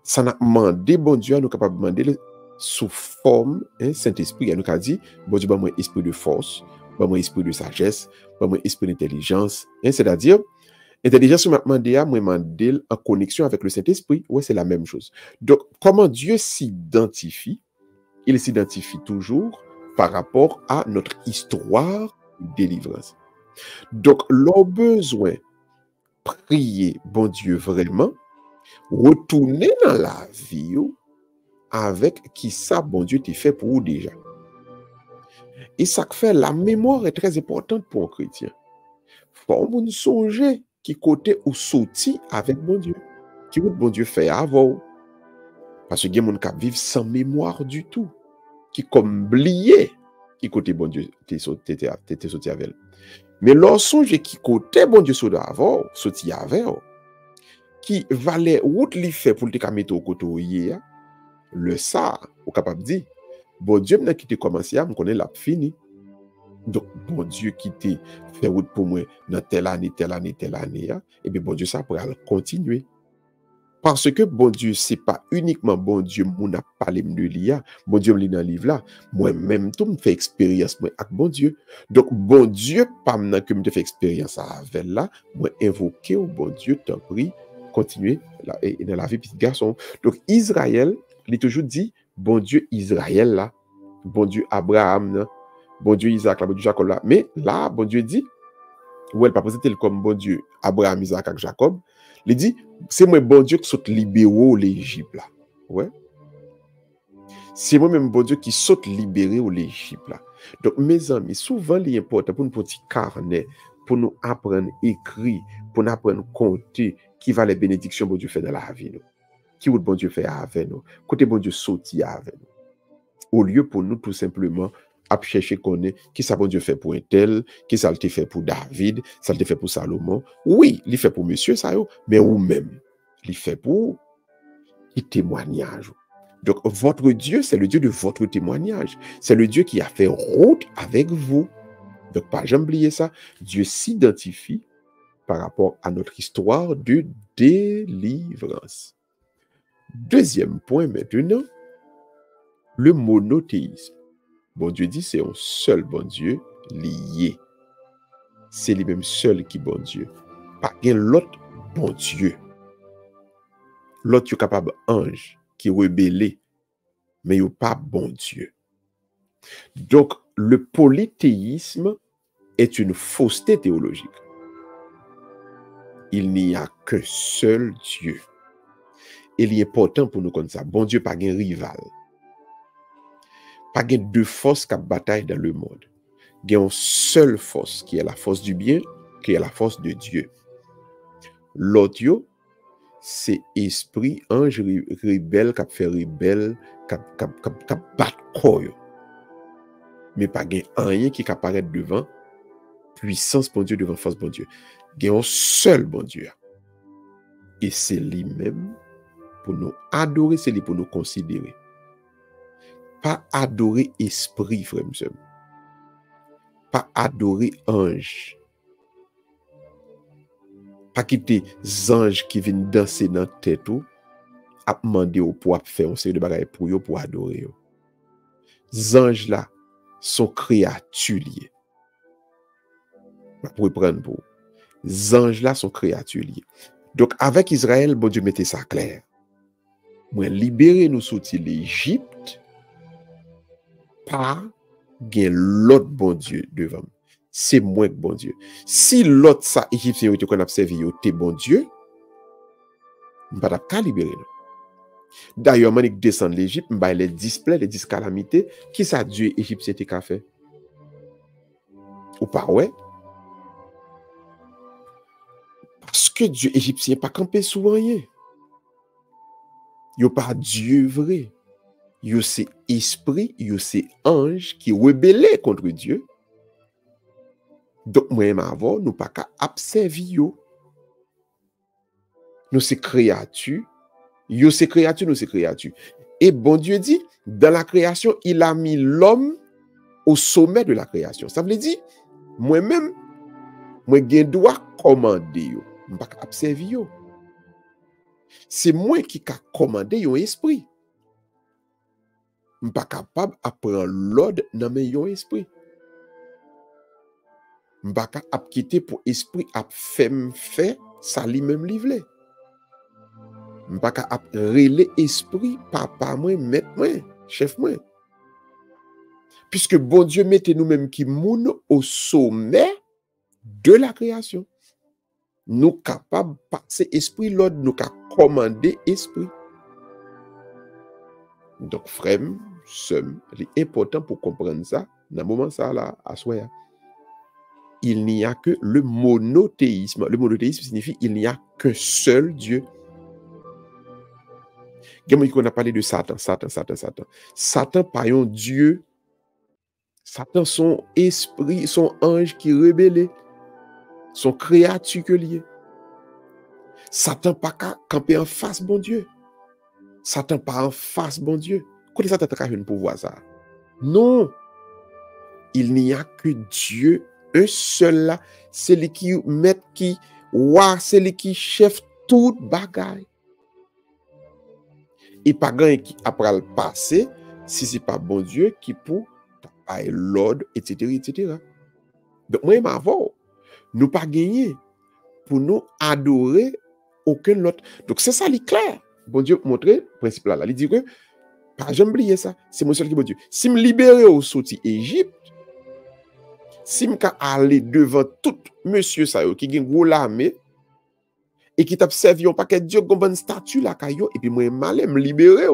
ça n'a demandé bon Dieu, nous capable de demander sous forme Saint-Esprit, nous a dit bon Dieu, moi esprit de force, moi esprit de sagesse, moi esprit d'intelligence, c'est-à-dire intelligence m'a demandé moi demander en connexion avec le Saint-Esprit, ouais, c'est la même chose. Donc comment Dieu s'identifie? Il s'identifie toujours par rapport à notre histoire de délivrance. Donc l'on besoin prier bon Dieu vraiment, retourner dans la vie avec qui ça bon Dieu t'a fait pour vous déjà. Et ça fait la mémoire est très importante pour un chrétien. Faut nous songer qui côté ou sorti avec bon Dieu, qui bon Dieu fait avant. Parce que il y a des gens qui vivent sans mémoire du tout, qui comme oublié qui côté bon Dieu t'es sorti avec. Mais lorsque qui côté bon Dieu sorti avec, qui valait route li fait pour te mettre au côté hier, le ça ou capable dire bon Dieu maintenant qui te commencé à me connaître l'a fini. Donc bon Dieu qui te fait route pour moi dans telle année et bien bon Dieu ça pourra continuer. Parce que bon Dieu, c'est pas uniquement bon Dieu, mon a parlé de l'IA, bon Dieu me lit dans le livre là, moi-même, tout me fait expérience moi, avec bon Dieu. Donc, bon Dieu, pas maintenant que me fait expérience avec là, moi invoquer au bon Dieu, t'en prie, continuer là, et dans la vie petit garçon. Donc, Israël, il est toujours dit, bon Dieu Israël là, bon Dieu Abraham là, bon Dieu Isaac là, bon Dieu Jacob là. Mais là, bon Dieu dit, ou elle pas présenté comme bon Dieu Abraham, Isaac et Jacob, il dit, c'est moi bon Dieu qui saute libéré l'Égypte là. Ouais. C'est moi-même bon Dieu qui saute libéré l'Égypte là. Donc mes amis, souvent il est important pour nous petit carnet, pour nous apprendre écrit, pour nous apprendre compter qui va les bénédictions bon Dieu fait dans la vie nous. Qui bon Dieu fait avec nous. Côté bon Dieu sorti avec nous. Au lieu pour nous tout simplement à chercher connaître qui ça bon Dieu fait pour un tel, qui ça le fait pour David, ça le fait pour Salomon. Oui, il fait pour monsieur ça yo, mais ou même il fait pour qui témoignage. Donc votre Dieu, c'est le Dieu de votre témoignage. C'est le Dieu qui a fait route avec vous. Donc pas jamais oublier ça, Dieu s'identifie par rapport à notre histoire de délivrance. Deuxième point maintenant, le monothéisme. Bon Dieu dit c'est un seul bon Dieu lié. C'est lui-même seul qui bon Dieu. Pas un l'autre bon Dieu. L'autre est capable ange qui rebelle, mais il n'est pas bon Dieu. Donc le polythéisme est une fausseté théologique. Il n'y a qu'un seul Dieu. Il est important pour nous comme ça. Bon Dieu pas un rival. Pas deux forces qui bataillent dans le monde. Il y a une seule force qui est la force du bien, qui est la force de Dieu. L'autre, c'est esprit, ange rebelle, qui fait rebelle, qui bat corps. Mais pas rien qui apparaît devant puissance bon Dieu, devant force bon Dieu. Il y a un seul bon Dieu. Et c'est lui-même pour nous adorer, c'est lui pour nous considérer. Pas adorer esprit, frère, monsieur. Pas adorer ange. Pas quitter les anges qui viennent danser dans la tête ou à demander pour faire un série de bagages pour eux, pour adorer eux. Les anges là sont créatures liées. Pour prendre pour. Les anges là sont créatures liées. Donc avec Israël, bon Dieu mettait ça clair. Moi libérer nous sortir l'Égypte par gen l'autre bon Dieu devant. C'est moi que bon Dieu. Si l'autre ça égyptien qui qu'on a observé t'es bon Dieu, on va pas libérer nous. D'ailleurs, quand il descend l'Égypte, bah les displays, les 10 calamités, qui ça Dieu égyptien t'a fait? Ou pas ouais? Parce que Dieu égyptien pas campé sous rien. Yo pas Dieu vrai. Yo c'est esprit, yo c'est ange qui rebelle contre Dieu. Donc moi-même avant, nous pas qu'à observer yo. Nous c'est créature. Yo c'est créature, nous c'est créature. Et bon Dieu dit, dans la création, il a mis l'homme au sommet de la création. Ça veut dire, moi-même, moi je dois commander yo. Je ne pas observer yo. C'est moi qui a commandé yon esprit. Je ne suis pas capable de prendre l'ordre dans mon esprit. Je ne suis pas capable de quitter pour esprit à faire ça lui-même livrer. Je ne suis pas capable de relayer esprit, papa moi, maître moi, chef moi. Puisque bon Dieu mette nous-mêmes qui moun au sommet de la création. Nous capables de passer esprit l'ordre, nous capables de commander esprit. Donc, frère, c'est important pour comprendre ça, dans le moment ça là, à soi. Il n'y a que le monothéisme. Le monothéisme signifie il n'y a qu'un seul Dieu. On a parlé de Satan. Satan, pas un Dieu. Satan, son esprit, son ange qui rebelle. Son créature que lié. Satan pas camper en face, bon Dieu. Satan pas en face, bon Dieu. Comment Satan t'a une pouvoir ça? Non. Il n'y a que Dieu, un seul là. C'est lui qui met qui, c'est lui qui chef toute bagaille. Et pas grand qui après le passé, si c'est pas bon Dieu qui pour l'ordre, etc., etc. Donc, moi, avant, nous pas gagné pour nous adorer aucun autre. Donc, c'est ça, clair. Bon Dieu montrer le principe là. Il dit que, pas jamais oublier ça, c'est moi seul qui bon Dieu. Si me libérer au sorti Égypte, si me aller devant tout monsieur ça qui gagne gros l'armée et qui t'a servi un paquet de Dieu comme une statue là caillou et puis moi malé me libérer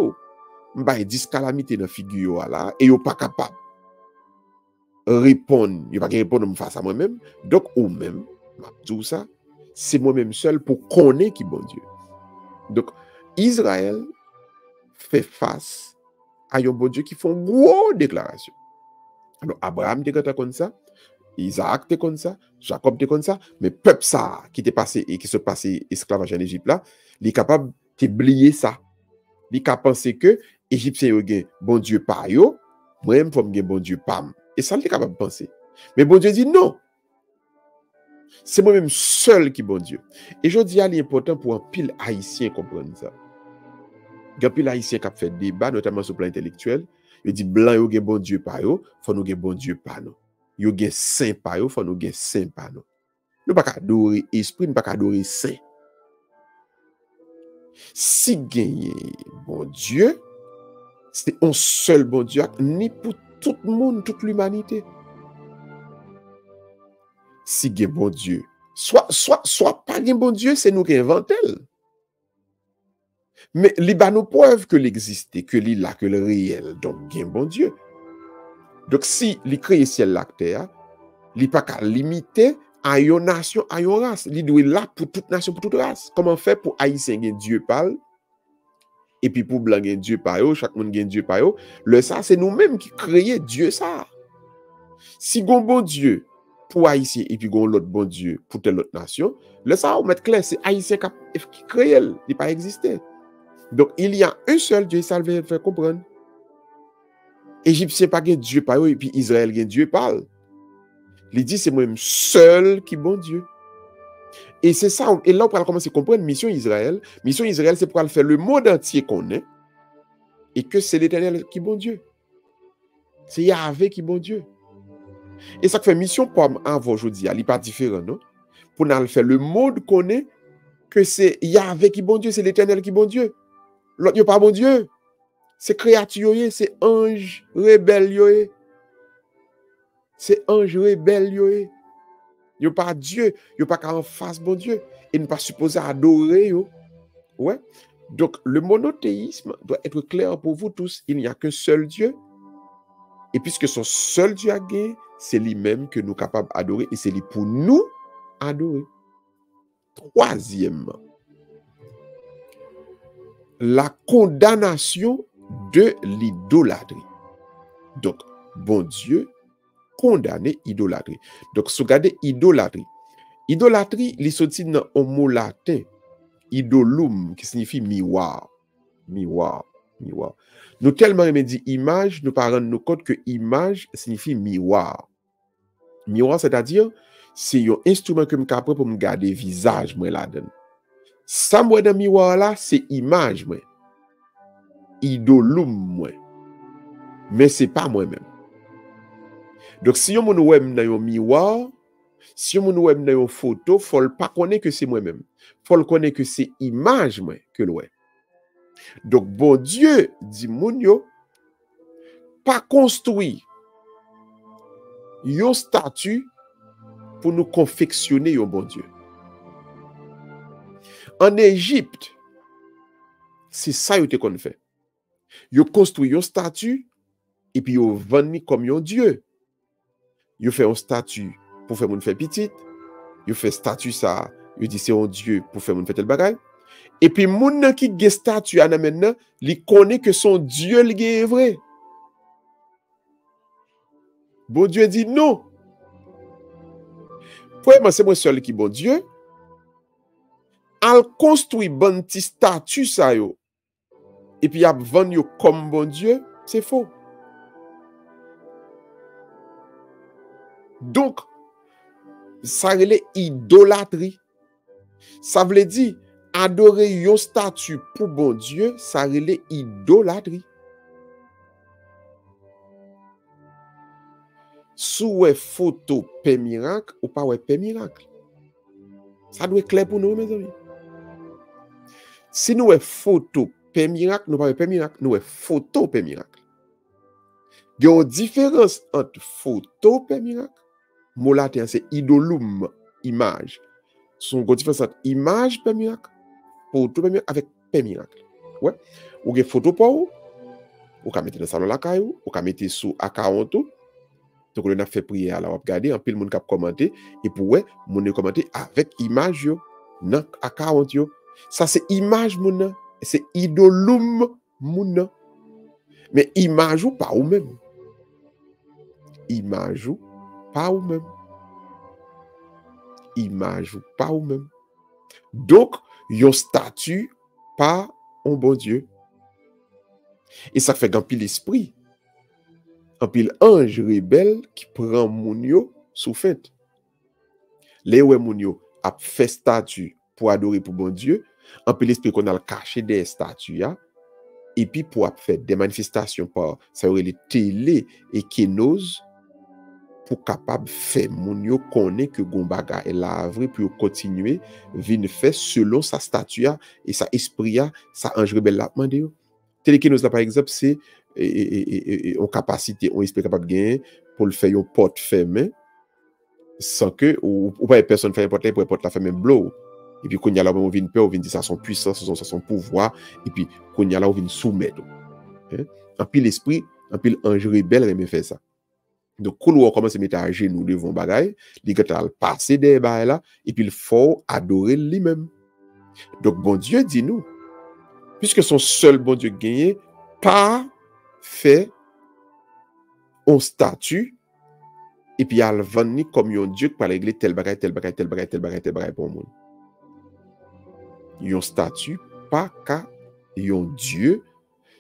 m'ba 10 calamités dans figure là et yo pas capable répondre, yo pas répondre face à moi-même. Donc ou même m'a dit ça, c'est moi-même seul pour connaître qui bon Dieu. Donc Israël fait face à un bon Dieu qui font gros déclaration. Alors Abraham était comme ça, Isaac était comme ça, Jacob était comme ça, mais peuple ça qui était passé et qui se passait esclavage en Égypte là, il est capable d'oublier ça. Il est capable de penser que Égyptien yo gen bon Dieu par yo, moi-même faut gen bon Dieu par. Et ça il est capable de penser. Mais bon Dieu dit non. C'est moi-même seul qui bon Dieu. Et je dis il est important pour un pile haïtien comprendre ça. Il y a pile haïtien qui a fait débat notamment sur le plan intellectuel, il dit blanc yo gen bon Dieu par yo, faut nous gen bon Dieu par nous. Yo gen saint par yo, faut nous gen saint par nous. Nous pas adorer esprit, nous pas adorer saint. Si gagner bon Dieu, c'est un seul bon Dieu, ni pour tout le monde, toute l'humanité. Si gagner bon Dieu, soit pas gen bon Dieu, c'est nous qui inventons. Mais il y a nos preuves que l'existe, que l'il là, que le réel, donc gen bon Dieu. Donc si il crée ciel la terre, il pas qu'à limiter à une nation, à une race. Il doit là pour toute nation, pour toute race. Comment faire pour haïtien gen Dieu parle et puis pour blanc gen Dieu par yo, chaque monde gen Dieu par yo. Le ça c'est nous-mêmes qui créons Dieu ça. Si gon bon Dieu pour haïtien et puis gon l'autre bon Dieu pour telle autre nation, le ça on met clair, c'est haïtien qui crée, il pas existé. Donc il y a un seul Dieu, ça le fait comprendre. Égyptien pas gen Dieu par yo et puis Israël gen Dieu parle. Il dit c'est moi-même seul qui bon Dieu. Et c'est ça, et là on va commencer à comprendre mission Israël. Mission Israël, c'est pour faire le monde entier qu'on est et que c'est l'Éternel qui bon Dieu. C'est Yahvé qui bon Dieu. Et ça fait mission pour avant aujourd'hui, il n'est pas différent, non? Pour nous faire le monde qu'on est que c'est Yahvé qui bon Dieu, c'est l'Éternel qui bon Dieu. L'autre n'est pas bon Dieu. C'est créature, c'est ange rebelle. C'est ange rebelle. Yo pas Dieu, yo pas qu'en face bon Dieu et ne pas supposé adorer yo. Ouais. Donc le monothéisme doit être clair pour vous tous, il n'y a qu'un seul Dieu. Et puisque son seul Dieu a gagné, c'est lui-même que nous sommes capables d'adorer et c'est lui pour nous adorer. Troisièmement, la condamnation de l'idolâtrie. Donc, bon Dieu condamner idolâtrie. Donc, si vous regardez idolâtrie, idolâtrie, il sorti dans un mot latin, idolum, qui signifie miroir. Miroir. Nous tellement aimons dire image, nous ne rendons nous compte que image signifie miroir. Miroir, c'est-à-dire, c'est un instrument que je prends pour me garder le visage, moi, là-dedans. Ça, moi, dans le miroir, là, c'est image, moi. Idolum, moi. Mais ce n'est pas moi-même. Donc, si on nous aime dans un miroir, si on nous aime dans une photo, il ne faut pas connaître que c'est moi-même. Il faut connaître que c'est image, moi, que l'ouest. Donc, bon Dieu, dit moun yo, pas construit yon statut pour nous confectionner un bon Dieu. En Égypte, c'est ça yon te kon fait. Yon construit yon statut et puis yon vend comme yon Dieu. Yon fait un statut pour faire moun fait petit. Yon fait statut ça, yon dit c'est un Dieu pour faire moun fait tel bagay. Et puis moun qui gen statut an maintenant, li connaît que son Dieu li est vrai. Bon Dieu dit non. Premièrement, c'est moi seul qui bon Dieu. Al construit bon petit statut ça yo. Et puis a vend yo comme bon Dieu, c'est faux. Donc ça relève idolâtrie. Ça veut dire adorer un statut pour bon Dieu, ça relève idolâtrie. Sous photo paix miracle ou pas paix miracle. Ça doit être clair pour nous, mes amis. Si nous avons photo paix miracle, nous pas paix miracle, nous avons photo paix miracle. Il y a une différence entre photo paix miracle, mot latin c'est idolum, image. Son une différence entre image paix miracle, photo paix miracle avec paix miracle. Ouais. Ou avez photo pour ou ka mettre dans salon la caillou, ou ka mettre sous account. Donc, on a fait prière, là, on a regardé, en pile, mon cap commenté, et pour ouais, mon commenté avec image, yo, nan, à 40, yo. Ça, c'est image, mon c'est idolum, mon mais image ou pas ou même. Image ou pas ou même. Image ou pas ou même. Donc, yon statut, pas un bon Dieu. Et ça fait grand pile l'esprit. Un pile ange rebelle qui prend moun yo sous fête. Les ouais moun yo a fait statue pour adorer pour bon Dieu, un pile l'esprit qu'on a caché des statues ya, et puis pour faire des manifestations par ça aurait les télé et kénose pour capable faire moun yo connaît que gombaga est la vrai pour continuer vinn faire selon sa statue ya et sa esprit ya, sa ange rebelle la demandé yo. Télé kénose là par exemple c'est en capacité, on espère capable de gagner pour le faire une porte fermée sans que ou pas personne faire une porte pour porte la fermée blow et puis qu'on y a là on vient peur on vient dire ça son puissance son pouvoir et puis qu'on y a là on vient soumettre en pile l'esprit en pile ange rebelle aime faire ça donc quand on commence à mettre à genoux devant bagaille il va passer des bails là et puis il faut adorer lui-même. Donc bon Dieu dit nous puisque son seul bon Dieu gagné pas fait un statut et puis al vendre comme un Dieu pour régler tel bagaille pour monde. Un statut pas qu'un Dieu,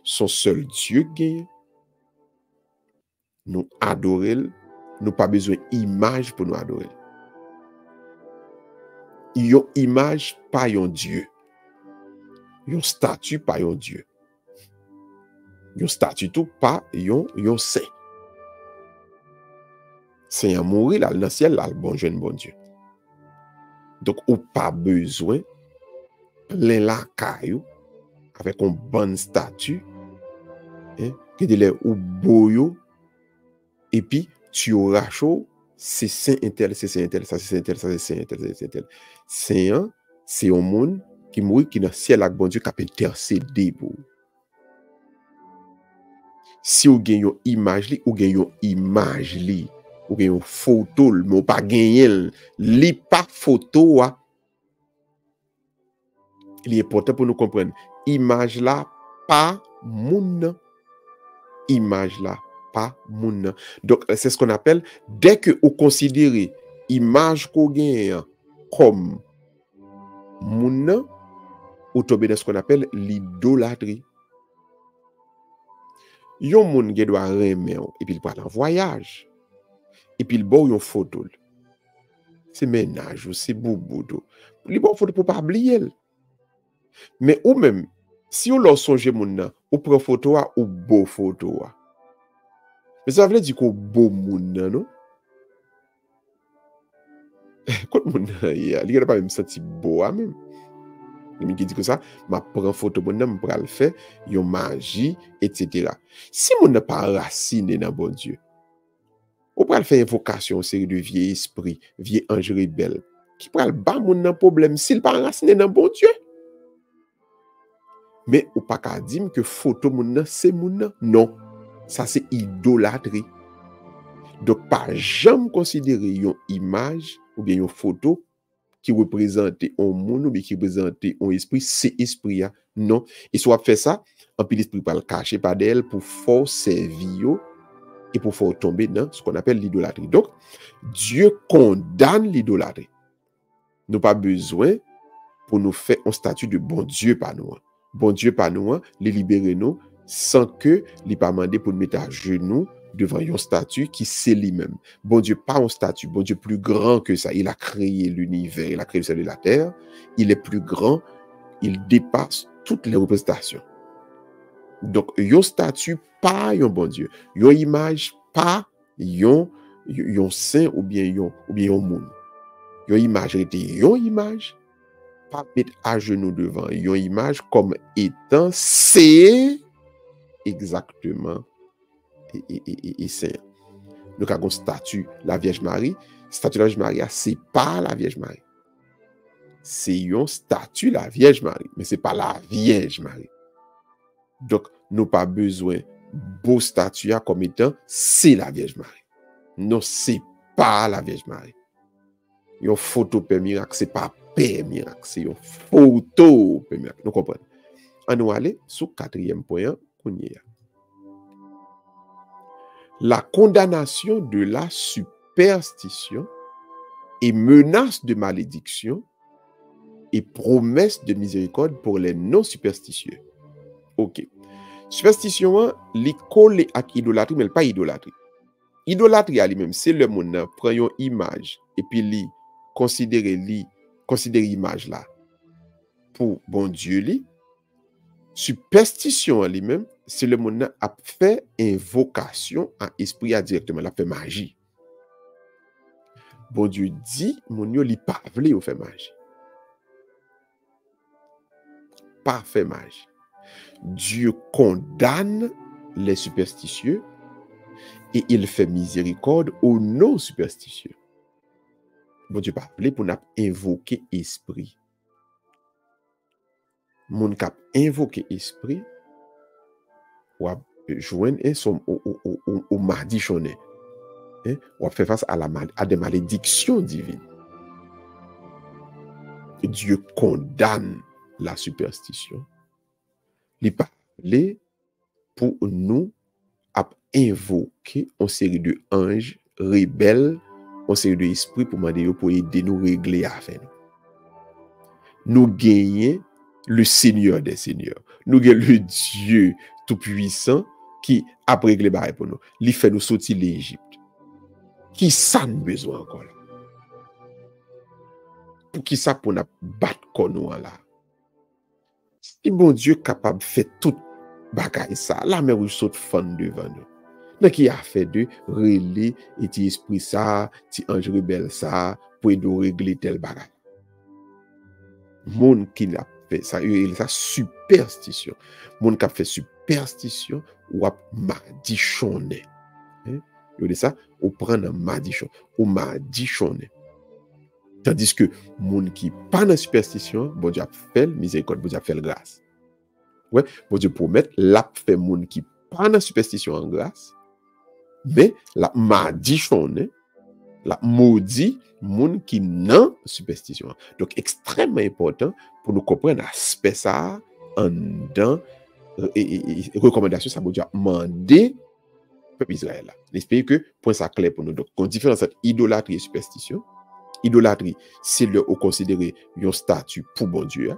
son seul Dieu gagne. Nous adorer, nous pas besoin d'image pour nous adorer. Une image pas un Dieu. Un statut pas un Dieu. Yon statut tout pas yon saint. Saint a mourir là dans le ciel là le bon jeune bon Dieu. Donc ou pas besoin plein la caillou avec un bon statut qui de l'air ou boyo et puis tu auras chaud c'est saint intel c'est saint intel ça c'est saint intel ça c'est saint intel c'est saint intel. Saint c'est un monde qui mourit qui dans le ciel avec bon Dieu qui a intercédé pour. Si vous gagnez une image, ou gagnez une image, ou gagnez une photo, mais pas gagner, li pas photo, il est important pour nous comprendre. Image là, pas moun. Image là, pas moun. Donc, c'est ce qu'on appelle, dès que vous considérez image qu'on gagne comme moun, vous tombez dans ce qu'on appelle l'idolâtrie. Yon moun qui doit remer et puis il part en voyage et puis il boit une photo c'est ménage ou c'est bouboudo il boit photo pour pas oublier mais ou même si on leur songe moun nan ou prend photo ou beau photo mais ça veut dire qu'on beau moun nan non quand moun nan il a pas même senti beau même il dit que ça m'a prend photo bon nan pour le faire yon magie etc. Si mon n'a pas racine dans bon Dieu ou pour le faire invocation série de vieux esprit vieux ange rebelle qui pour le ba mon nan problème s'il pas racine dans bon Dieu mais ou pas ka dire que photo mon nan c'est mon nan non ça c'est idolâtrie donc pas jamais considérer une image ou bien une photo qui représente un monde ou bien qui représente un esprit, c'est esprit. Non. Et soit fait ça, un peu l'esprit va le cacher par d'elle pour faire servir et pour faire tomber dans ce qu'on appelle l'idolâtrie. Donc, Dieu condamne l'idolâtrie. Nous n'avons pas besoin pour nous faire un statut de bon Dieu par nous. Bon Dieu par nous, les libérer nous sans que les pas demander pour nous mettre à genoux devant un statut qui c'est lui-même. Bon Dieu, pas un statut, bon Dieu plus grand que ça. Il a créé l'univers, il a créé le ciel et la terre. Il est plus grand il dépasse toutes les représentations. Donc, yon statue pas yon bon Dieu. Yon image pas yon saint ou bien yon moun. Yon image était yon image, pas mettre à genoux devant yon image comme étant c'est exactement et saint. Donc, à une statue, la Vierge Marie, statue de la Vierge Marie, c'est pas la Vierge Marie. C'est une statue la Vierge Marie, mais c'est pas la Vierge Marie. Donc, nous pas besoin beau statue comme étant c'est la Vierge Marie. Non, c'est pas la Vierge Marie. Une photo Père Miracle, c'est pas Père Miracle, c'est une photo Père Miracle. Nous comprenons. On nous aller sur le 4e point. La condamnation de la superstition et menace de malédiction et promesse de miséricorde pour les non-superstitieux. Ok. Superstition, li collé avec idolâtrie, mais pas idolâtrie. Idolâtrie à lui-même, c'est le monde prend une image et puis li considère l'image là pour bon Dieu li. Superstition à lui-même, c'est le monde a fait invocation à esprit directement, la fait magie. Bon Dieu dit, mon yo li pas vle ou fait magie. Pas fait magie. Dieu condamne les superstitieux et il fait miséricorde aux non superstitieux. Bon Dieu pas vle pour n'a invoquer esprit. Mon cap invoquer esprit ou joindre au mardi choné. On fait face à des malédictions divines. Et Dieu condamne la superstition. Il parle pour nous à invoquer une série de anges rebelles, une série de esprits pour demander pour aider nous régler affaire. Nous gagnons le Seigneur des Seigneurs. Nous gagnons le Dieu tout-puissant qui a réglé pour nous. Il fait nous sortir l'Égypte. Qui ça nous besoin encore là? Pour qui ça pour nous battre comme nous là? Si bon Dieu capable de faire tout bagaille ça, la mer rouge saute fan devant nous. Donc qui a fait de relais et ti esprit ça, ti ange rebelle ça pour aider nous régler tel bagaille. Monde qui l'a fait ça, il a superstition. Monde qui a fait superstition ou a madichonné. Vous dit ça, on prend un madichon, ou madichonné. Tandis que monde qui pas dans superstition, bon Dieu a fait miséricorde, bon Dieu a fait grâce. Ouais, bon Dieu promet la fait monde qui pas dans superstition en grâce, mais la madichonné, la maudit monde qui non superstition. Donc extrêmement important pour nous comprendre l'aspect ça en dans et recommandation ça bon Dieu a demandé peuple Israël. J'espère que point ça clair pour nous. Donc, on différence entre idolâtrie et superstition. Idolâtrie, c'est le au considérer un statut pour bon Dieu.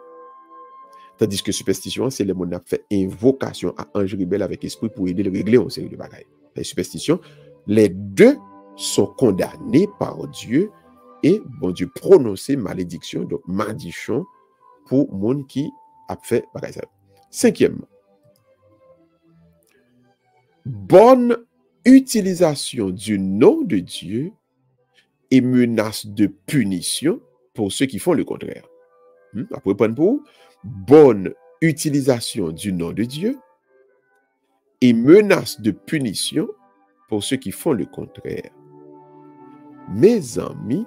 Tandis que superstition, c'est le monde qui fait invocation à ange rebelle avec esprit pour aider le régler en série de bagailles. La superstition, les deux sont condamnés par Dieu et bon Dieu prononcer malédiction, donc malédiction pour monde qui a fait bagaille. 5e. Bonne utilisation du nom de Dieu et menace de punition pour ceux qui font le contraire. Après, prendre pour bonne utilisation du nom de Dieu et menace de punition pour ceux qui font le contraire. Mes amis,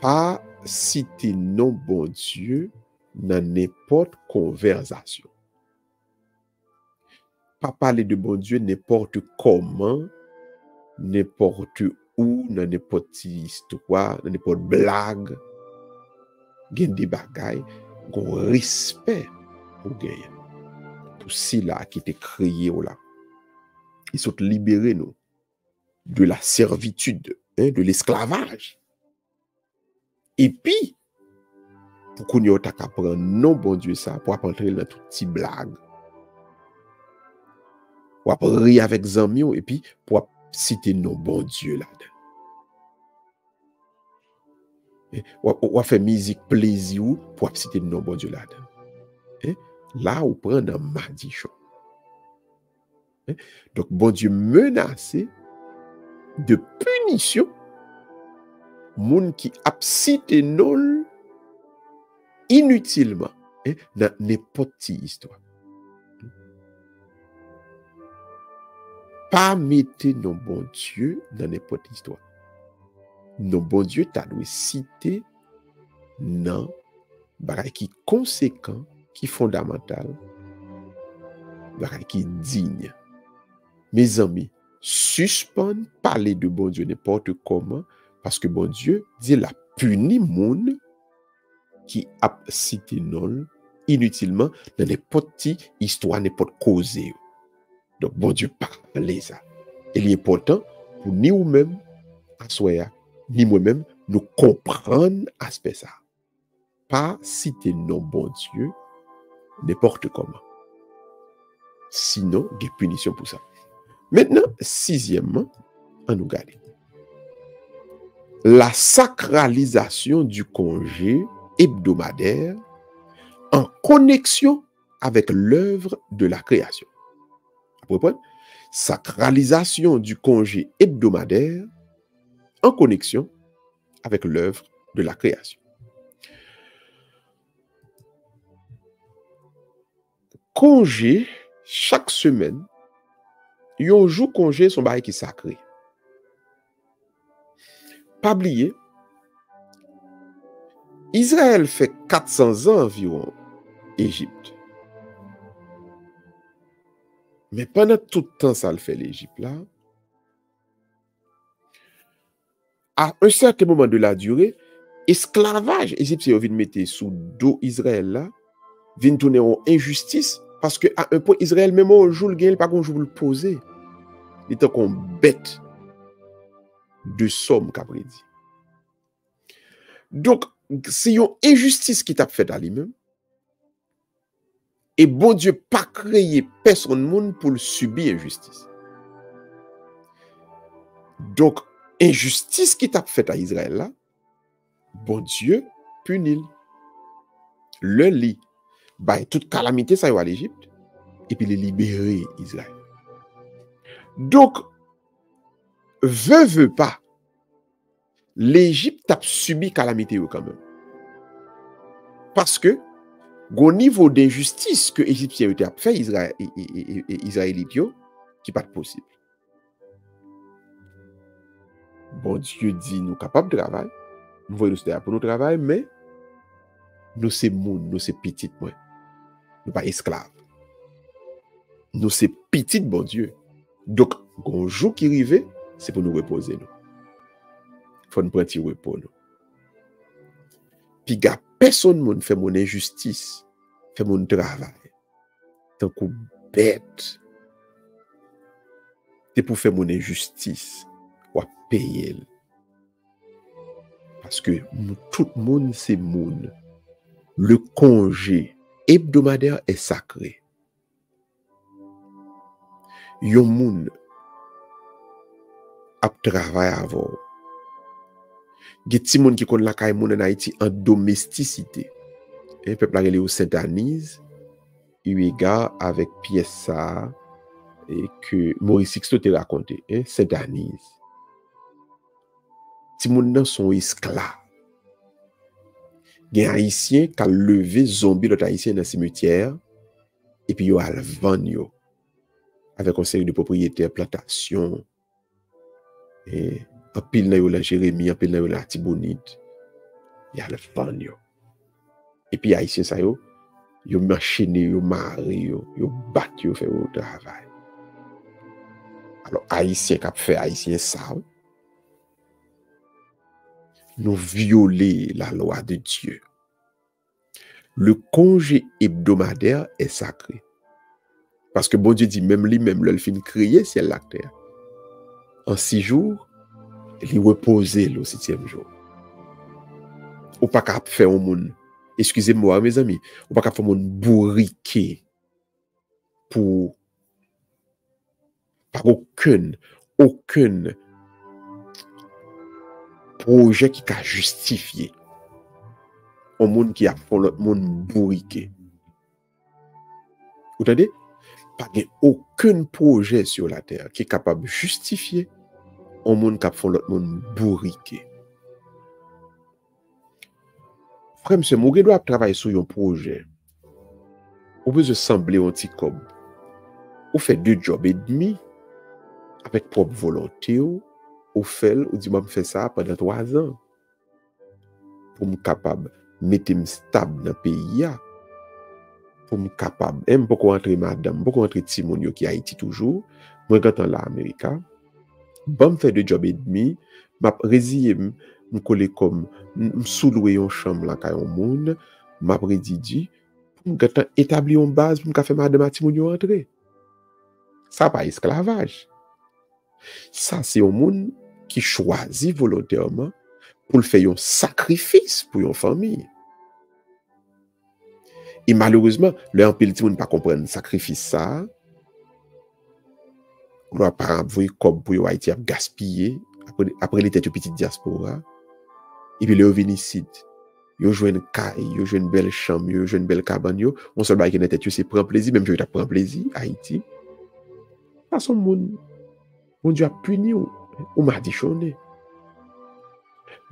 pas citer non bon Dieu dans n'importe conversation. Pas parler de bon Dieu n'importe comment, n'importe où, dans n'importe histoire, dans n'importe blague. Gagne des bagailles, gon respect pour gagner. Pour ceux-là qui étaient créés là. Ils sont libérés nous de la servitude, de l'esclavage. Et puis, pour qu'on y ait qu'à prendre non bon Dieu ça, pour entrer dans toutes ces blagues. Pour rire avec Zamio et puis pour citer nos bons dieux là-dedans. Ou fait musique plaisir pour citer le nom bon Dieu là. Là, on prend dans malédiction. Donc, bon Dieu menacé de punition, moun qui a cité non inutilement dans n'importe quelle histoire. Pas mettre nos bon Dieu dans n'importe quelle histoire. Nos bon Dieu t'a dû citer non bagay qui conséquent, qui fondamental, bagay qui digne. Mes amis, suspend parler de bon Dieu n'importe comment parce que bon Dieu dit la puni moun qui a cité non inutilement dans n'importe quelle histoire, n'importe cause. Donc bon Dieu parle ça. Il est important pour ni ou même assoya ni moi-même nous comprendre aspect ça. Pas citer non bon Dieu n'importe comment. Sinon, il y a punition pour ça. Maintenant, sixièmement, on nous garde. La sacralisation du congé hebdomadaire en connexion avec l'œuvre de la création. Vous comprenez? Sacralisation du congé hebdomadaire en connexion avec l'œuvre de la création. Congé, chaque semaine, yon jour congé son bail qui est sacré. Pas oublier, Israël fait 400 ans environ Égypte. Mais pendant tout le temps ça le fait l'Égypte là, à un certain moment de la durée, esclavage égyptien vient mettre sous dos Israël là, vient tourner en injustice parce que à un point Israël même au jour le gain pas qu'on joue le poser. Il est comme bête de somme qu'a prédit. Donc c'est une injustice qui t'a fait à lui-même. Et bon Dieu pas créé personne monde pour subir injustice. Donc injustice qui t'a fait à Israël là, bon Dieu punit le lit, bah toute calamité ça y va à l'Égypte et puis les libérer Israël. Donc veut pas l'Égypte a subi calamité quand même. Parce que au niveau d'injustice que les Égyptiens ont fait Israélites qui pas possible. Bon Dieu dit nous capables de travail, nous voyons nous pour nous travail, mais nous c'est moun, nous c'est petit moins, nous pas esclaves. Nous c'est petit bon Dieu. Donc un jour qui arrive, c'est pour nous reposer nous. Faut nous prendre un repos nous. Puis gars personne moun fait mon injustice, fait mon travail. Tant que bête. C'est pour faire mon injustice ou payer. Parce que tout le monde c'est moun. Le congé hebdomadaire est sacré. Yon moun ap travail avant. Geti moun qui kon la kay moun en Haïti en domesticité. Un peuple a relé au Saint-Anise, eu égard avec pièce ça et que Maurice Sixto te raconté, Saint-Anise. Ti moun nan son esclaves. Gen haïtien qui a levé zombie l'autre haïtien dans le cimetière et puis yo al vendre yo avec un série de propriétaires plantation et en pile na yo la Jérémie, en pile na yo la Tibonite. Ya le vendre yo. Et puis haïtien ça yo enchaîné yo mari yo bat yo fait au travail. Alors haïtien qui a fait haïtien ça nous violer la loi de Dieu. Le congé hebdomadaire est sacré. Parce que bon Dieu dit, même lui-même, le fin créer ciel la terre. En 6 jours, il reposait le 7e jour. Ou pas qu'à faire un monde, excusez-moi mes amis, ou pas qu'à faire un monde bourriqué pour par aucun projet qui a justifié un monde qui a fait l'autre monde bourriqué. Vous entendez? Pas aucun projet sur la terre qui est capable de justifier un monde qui a fait l'autre monde bourriqué. Frère, monsieur, mon doit travailler sur un projet. Ou besoin sembler un petit cob. Ou fait 2 jobs et demi avec propre volonté ou fait ou dit moi faire ça pendant 3 ans pour me capable mettre stable dans le pays pour me capable même pour rentrer madame pour rentrer Timonio qui Haïti toujours moi quand là Amérique bon faire 2 jobs et demi m'a résilier me coller comme me sous-louer une chambre là quand un monde m'a prédit pour me établir une base pour me faire madame Timonio rentrer. Ça pas esclavage. Ça c'est un monde qui choisit volontairement pour le faire un sacrifice pour une famille. Et malheureusement, le pile ti moun pas comprendre sacrifice ça. Leurs parents voient comme pour Haïti a gaspillé après les têtes petite diaspora. Et puis le vini ici. Yo joue une caille, yo joue une belle chambre, yo joue une belle cabane yo, on seul bail qui tête c'est prendre plaisir, même je t'a prendre plaisir Haïti. Ça son monde mon Dieu a puni ou m'a déchonné.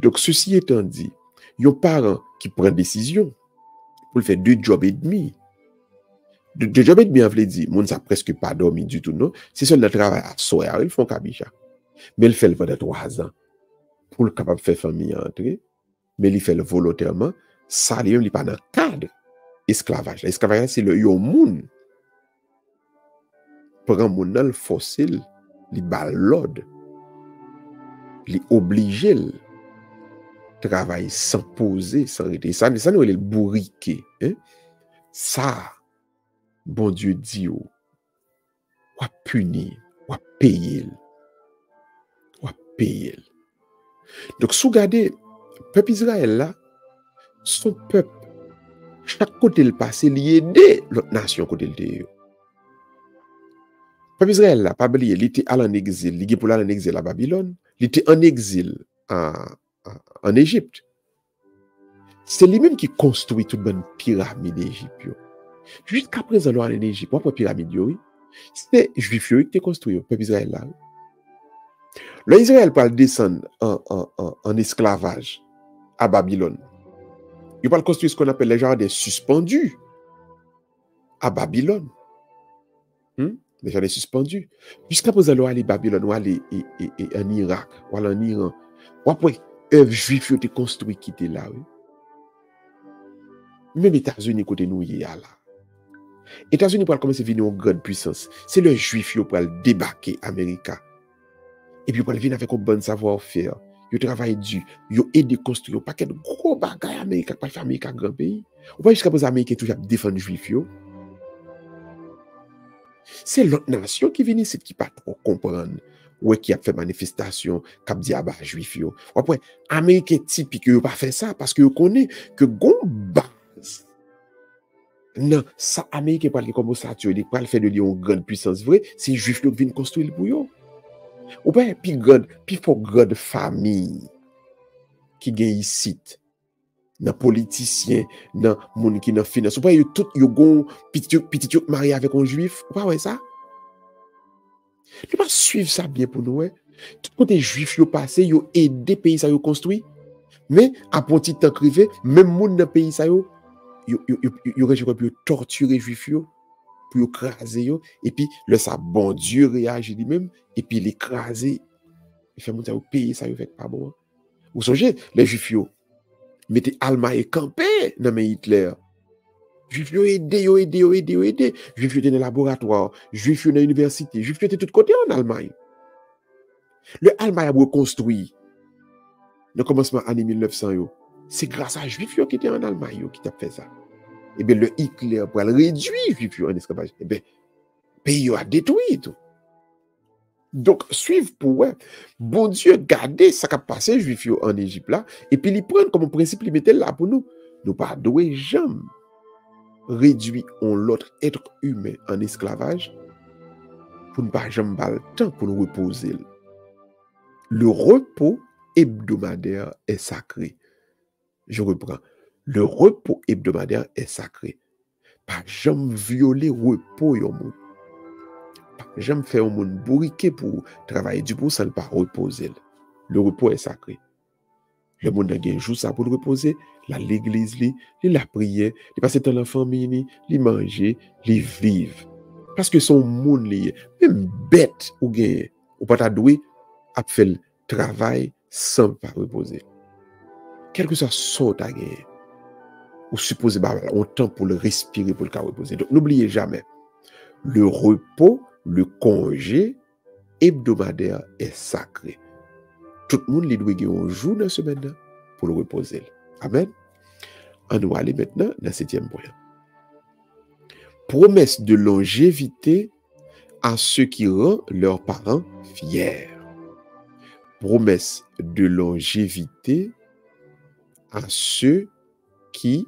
Donc, ceci étant dit, il y a un parent qui prend décision pour faire 2 jobs et demi. 2 jobs et demi, on veut dire, mon ça presque pas dormi du tout, non? C'est seul le travail à soir, ils font cabicha. Mais il fait le pendant 3 ans pour le capable de faire famille entrer, mais il fait le volontairement, ça, il n'est pas dans le cadre esclavage. L'esclavage, c'est le monde. Prend mon dans le fossile, il bat l'ordre, il oblige le travail sans poser, sans arrêter. Ça nous est le bourriqué. Hein? Ça, bon Dieu dit, ou punir, ou payer. Ou payer. Donc, si vous regardez, le peuple Israël là, son peuple, chaque côté le passé, il aide l'autre nation côté le déo. Le peuple Israël là, pas oublier, il était allé en exil, il était pour aller en exil à Babylone, il était en exil en Égypte. C'est lui-même qui construit toute bonne pyramide d'Égypte. Jusqu'à présent, en Égypte, pour la pyramide, c'est les Juifs qui ont construit le peuple Israël là. Le Israël peut descendre en esclavage à Babylone. Il peut construire ce qu'on appelle les jardins suspendus à Babylone. Les jardins suspendus. Jusqu'à présent, on aller à Babylone, ou aller en Irak, ou aller en Iran. Ou après, œuvres juifs qui ont été construits qui étaient là. Oui. Même les États-Unis, côté nous, il y a là. Les États-Unis pour commencer à venir en grande puissance. C'est le juif qui pour débarquer l'Amérique. Et puis pour venir avec un bon savoir-faire. Ils travaillent dur. Ils aident à construire un paquet de gros bagages américains pour faire Amérique un grand pays. Ou pas jusqu'à présent, les Américains toujours défendre les juifs. C'est l'autre nation qui vient ici qui ne peut pas trop comprendre. Ou qui a fait manifestation, qui a dit à les juifs. Après, les Américains typiques, ils n'ont pas fait ça parce qu'ils connaissent que gon base. Non, ça, Américain parle comme ça, tu dis, pas le fait de dire une grande puissance vraie, c'est les juifs qui viennent construire pour eux. Ou bien, puis faut grande famille qui gagne ici, dans politiciens, dans monde qui dans finance. Ou bien, ils tout yo gon petit marié avec un juif, ou pas ouais ça? Tu pas suivre ça bien pour nous, ouais. Tout côté juif yo passé, yo aider pays ça yo construit. Mais à petit temps crivé, même monde dans pays ça yo torturer juif yo pour écraser yo et puis le ça bon Dieu réagit lui-même et puis l'écraser il fait monter au pays ça yo fait pas bon. Vous songez les juifs yo mettez Allemagne campé dans mais Hitler. Juifs yo aider juifs yo dans le laboratoire, juifs yo dans l'université, juifs yo étaient de tous côtés en Allemagne. Le Allemagne a reconstruit le commencement année 1900 yo. C'est grâce à juifs yo qui étaient en Allemagne yo qui t'a fait ça. Et bien le Hitler pour réduire juifs yo en esclavage. Et bien pays yo a détruit tout. Donc suivre pour ouais, bon Dieu garder ça qui a passé juifs yo en Égypte là et puis ils prennent comme principe ils mettent là pour nous. Nous pas doué jamais réduire l'autre être humain en esclavage pour ne pas jamais avoir le temps pour nous reposer. Le repos hebdomadaire est sacré. Je reprends. Le repos hebdomadaire est sacré. Pas jamais violer repos yon moun. Pas jamais faire un moun bourriqué pour travailler du pour ça ne pas reposer. Le repos est sacré. Le monde a un jour ça pour le reposer, l'église la prière, il passe dans la famille, il manger, il vivre. Parce que son monde lié, même bête ou gain, ou pas ta doué a fait le travail sans pas reposer. Quel que soit son ta gain, ou supposé on temps pour le respirer pour le cas reposer. Donc n'oubliez jamais, le repos, le congé hebdomadaire est sacré. Tout le monde li doit gagner un jour dans la semaine pour le reposer. Amen. On va aller maintenant dans le 7e point. Promesse de longévité à ceux qui rendent leurs parents fiers. Promesse de longévité à ceux qui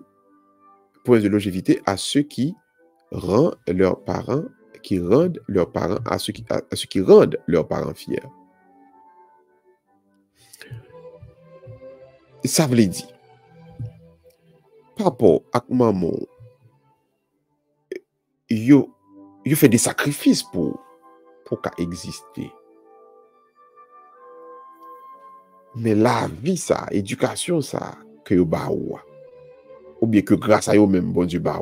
rendent leurs parents à ceux qui rendent leurs parents fiers. Ça veut dire, papa ak maman, yo fait des sacrifices pour exister. Mais la vie ça, éducation ça, que yo ba ou bien que grâce à yo même bon Dieu ba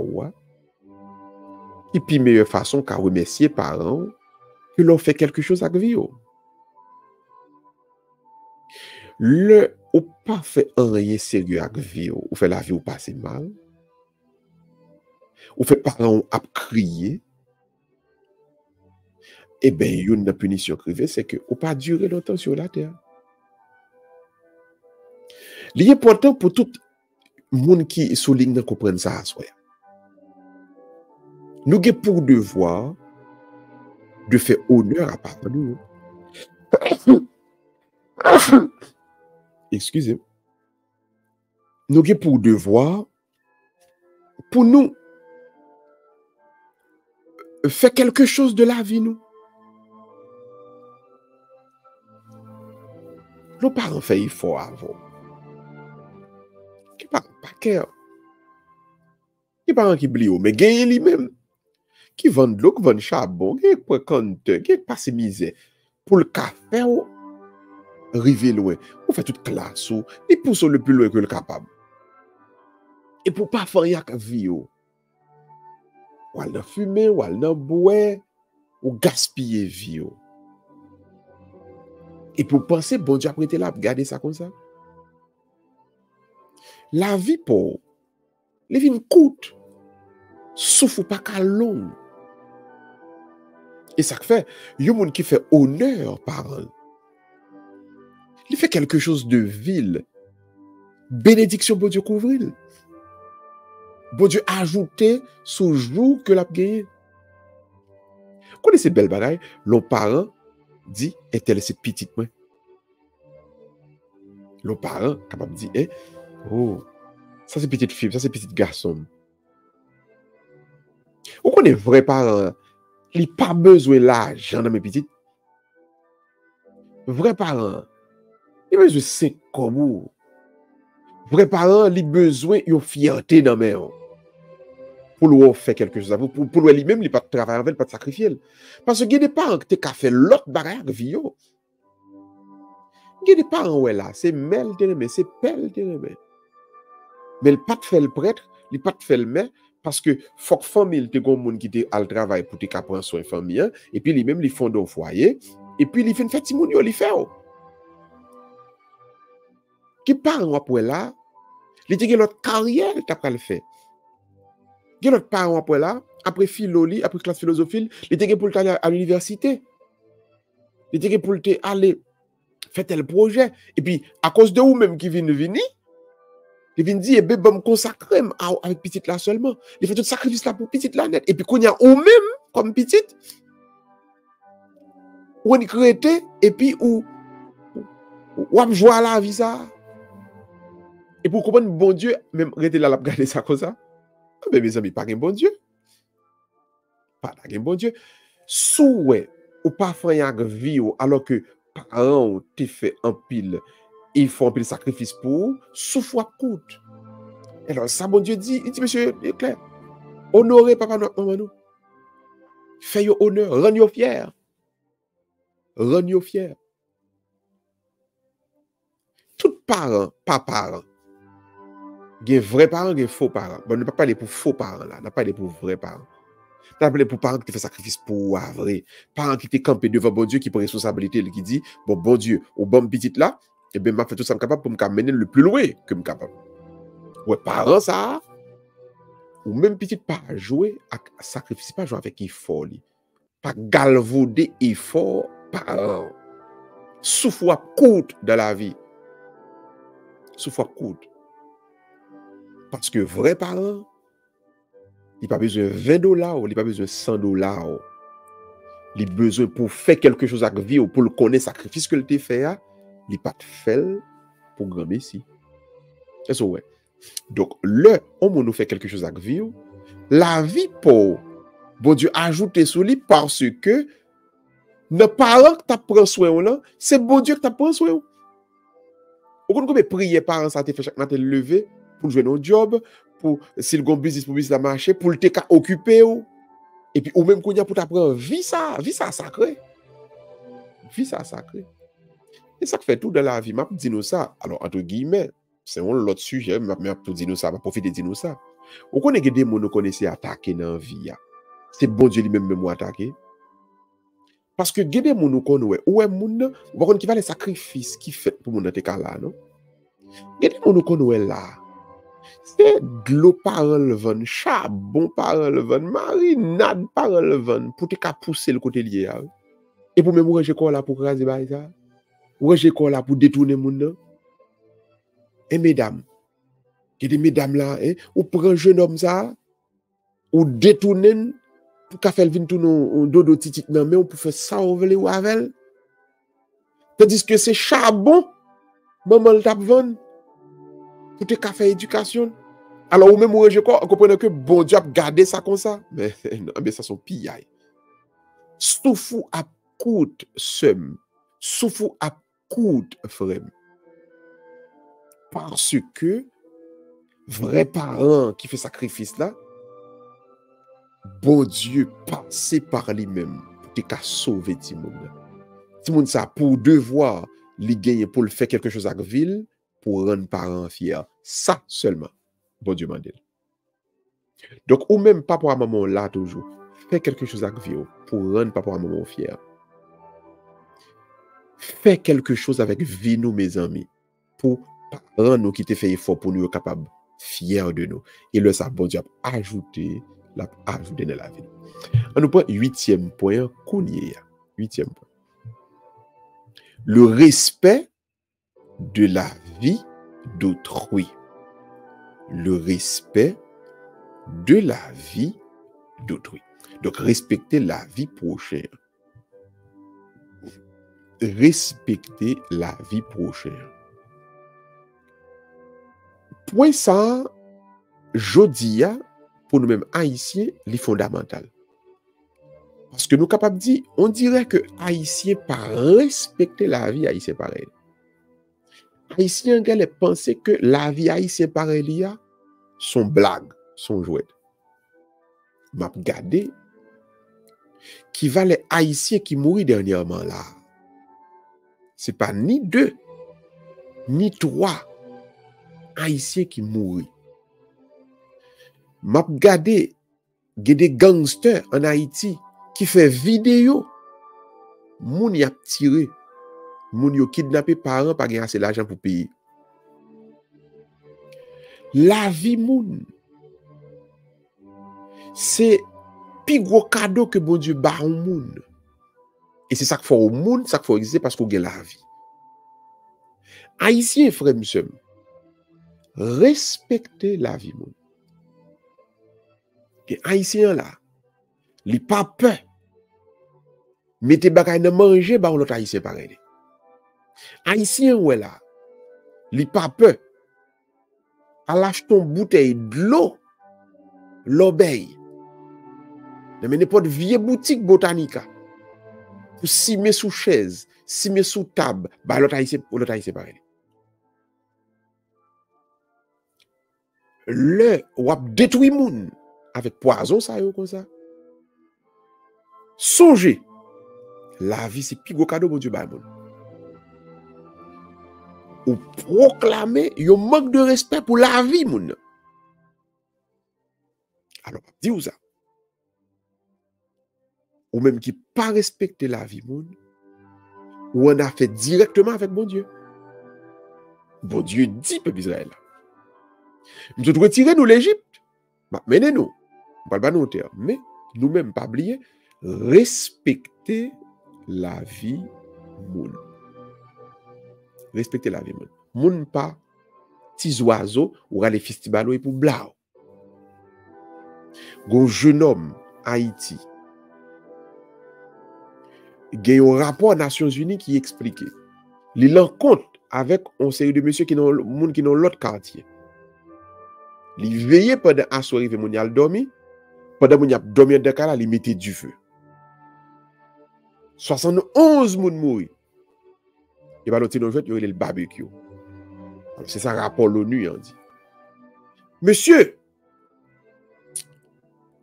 et puis meilleure façon qu'à remercier parents que l'on fait quelque chose avec vie. Le ou pas fait rien sérieux avec vie, ou fait la vie ou passer mal, ou fait parents à crier, eh bien, une punition crivée, c'est que ou pas durer longtemps sur la terre. L'important pour tout le monde qui souligne de comprendre ça, nous avons pour devoir de faire honneur à papa nous. Excusez. Nous avons pour devoir, pour nous, faire quelque chose de la vie, nous. Nos parents font effort avant. Qui parle pas cœur. Qui parle qui blio, mais gagne lui-même. Qui vendent de l'eau, qui vendent charbon, qui pour compteur, qui passe misère. Pour le café, river loin. On fait toute classe, et pousse le plus loin que le capable. Et pour pas faire rien avec vie, ou al fumer, ou al boire, ou gaspiller vie. Et pour penser, bon Dieu a prêté là, garder ça comme ça. La vie pour les vies coûte, souffre pas qu'à long. Et ça fait, il y a un monde qui fait honneur par an. Il fait quelque chose de vil. Bénédiction, bon Dieu couvrir. Bon Dieu ajouter sous jour que l'a gagné. Connaissez belle bagaille, l'on parent dit, est-elle cette petite main? L'on parent capable de dire, oh, ça c'est petite fille, ça c'est petit garçon. Ou qu'on est vrai parent, il n'a pas besoin de l'argent dans mes petites. Vrai parent, il a besoin de 5 comme. Vrai parent, il a besoin de fierté dans mes mains. Pour lui faire quelque chose. Pour lui-même, il n'a pas de travail avec, il n'a pas de sacrifier. Parce que il y a des parents qui ont fait l'autre barrière de vie. Il y a des parents là, c'est mel de c'est pelle de mais il n'a pas de faire le prêtre, il n'a pas de faire le maire, parce que faut que famille te gon moun qui te al travail pour te prendre soin famille, et puis lui-même, il font au foyer, et puis il fait une fête moun yo, il fait. Qui parent après là, il te gen l'autre carrière, il t'a pas le fait. Gen l'autre parent après là, après philologie, après classe philosophie, il te gen pour aller à l'université. Il te gen pour aller faire tel projet, et puis à cause de vous même qui vient venir, il vient dire, eh ben, me consacrer avec petite là seulement. Il fait tout sacrifice là pour petite là net. Et puis, qu'on y a ou même, comme petite, ou on crée, et puis, ou on joue à la vie ça. Et pour comprendre, bon Dieu, même rester là, regarder ça comme ça. Mais mes amis, pas un bon Dieu. Pas un bon Dieu. Souhait, ou pas faire un vie, alors que parents t'ont fait un pile. Ils font un peu de sacrifice pour, souffre coûte. Alors, ça, bon Dieu dit, il dit, monsieur, il est clair. Honorez papa, maman, nous. Faites honneur, rendez-vous fiers. Rendez-vous fiers. Tout parent, pas parent. Il y a vrais parents, il y a faux parents. Bon, on ne peut pas parler pour faux parents, là. On ne peut pas parler pour vrais parents. On peut parler pour parents qui te font sacrifice pour vrai. Parents qui te campent devant bon Dieu, qui prend responsabilité, qui dit, bon Dieu, au bon petit là, eh bien, m'a fait tout ça capable pour me mener le plus loin que me capable. Ouais, parents, ça, ou même petit pas jouer à sacrifice, pas jouer avec effort, pas galvauder effort, parents. Souffle coûte dans la vie. Souffle coûte. Parce que vrai parent, il n'a pas besoin de $20, il n'a pas besoin de $100. Il a besoin pour faire quelque chose avec vie ou pour le connaître, sacrifice que il fait, il n'a pas de fait pour grand messie. C'est ça, ouais. Donc, on nous fait quelque chose avec vie, la vie pour, bon Dieu, ajouter sur lui parce que nos parents qui t'apprennent soin là, c'est bon Dieu qui t'apprend soin. Au contraire, mais prier parents, ça te fait chaque matin lever pour jouer un job, pour s'il y a un business pour business marcher, pour le te occuper et puis ou même pour t'apprendre vie ça sacré. Vie ça sacré. Et ça fait tout dans la vie, m'a dit nous ça. Alors entre guillemets, c'est un autre sujet, m'a pour dire nous ça, m'a profiter de dire nous ça. Ou connaît des gens nous connaissez attaquer dans vie. C'est bon Dieu lui-même même attaquer. Parce que des gens nous connaissent ouais moun, on qui va les sacrifices qui fait pour mon dans là non. Des gens nous connaissent là. C'est de l'eau par enlevant, charbon par enlevant, marinade par enlevant, pour te pousser le côté lié. Et pour même ranger quoi là pour craser ça? Ranger quoi là pour détourner mon nom? Et mesdames, il y a des mesdames là, ou prend un jeune homme ça, ou détourner pour qu'elle vienne tout nos dodo titit nan mais on peut faire ça ou veut ou avec. Tandis que c'est charbon, maman le tape vendre pour te faire éducation. Alors, ou même, je comprends que bon Dieu a gardé ça comme ça. Mais non, mais ça sont pillailles. Souffou à coûte sem. Souffou à coûte frère. Parce que, vrai parent qui fait sacrifice là, bon Dieu passé par lui-même pour te sauver Timoun. Timoun ça, pour devoir lui gagner, pour le faire quelque chose avec ville, pour rendre parent fier. Ça seulement. Bon Dieu mandel. Donc, ou même papa et maman là toujours, fais quelque chose avec vie pour rendre papa et maman fiers. Fais quelque chose avec vie nous, mes amis, pour rendre nous qui te fait effort pour nous capables, fiers de nous. Et le ça, bon Dieu a ajouté dans la vie. On nous prend 8e point, Kounye. 8e point. Le respect de la vie d'autrui. Le respect de la vie d'autrui. Donc, respecter la vie prochaine. Respecter la vie prochaine. Point ça, jodia, pour nous-mêmes haïtiens, les fondamental. Parce que nous capables de dire, on dirait que haïtiens, par respecter la vie haïtienne pareil. Haïtiens, ils pensent que la vie haïtienne pareil, son blague, son jouet. M'a regardé qui va les haïtiens qui mourent dernièrement là. C'est pas ni 2, ni 3 haïtiens qui mourent. M'a regardé des gangsters en Haïti qui fait vidéo. Moun y a tiré. Moun yo kidnappé parents pas gagner assez l'argent pour payer. La vie moun. C'est plus gros cadeau que bon Dieu ba au monde. Et c'est ça qu'il faut au monde, ça qu'il faut exister parce qu'on gagne la vie. Haïtien, frère, monsieur, respectez la vie monde. Et Haïtien là, li pas peur. Mettez bagay nan manger, ba l'autre Haïtien pareil. Haïtien ouais là, li pas peur. À l'acheter une bouteille de l'obéi. Mais n'importe vieille boutique botanica. Pour simer sous chaise, simer sous table, bah l'autre haïtien pareil. le ou ap détruit moun avec poison ça yo comme ça. Songez, la vie c'est plus gros cadeau bon Dieu ba moun. Ou proclamer un manque de respect pour la vie moun. Alors, dis-vous ça. Ou même qui pas respecter la vie moun, ou on a fait directement avec bon Dieu. Bon Dieu dit peuple Israël. Nous devons retirer nous l'Égypte. Menez-nous. On parle pas nous terre, mais nous-mêmes pas oublier respecter la vie moun. Respecter la vie moun. Moun pas petits oiseaux ou les festivals pour blau. Un jeune homme Haïti. Il y a un rapport aux Nations Unies qui explique. Il rencontre avec un série de messieurs qui ont l'autre quartier. Il veillait pendant un soir, il a dormi. Pendant qu'il a dormi dans le cas, il mettait du feu. 71 moun mouri. Il va l'autre dans le barbecue. C'est ça le rapport l'ONU, on dit. Monsieur,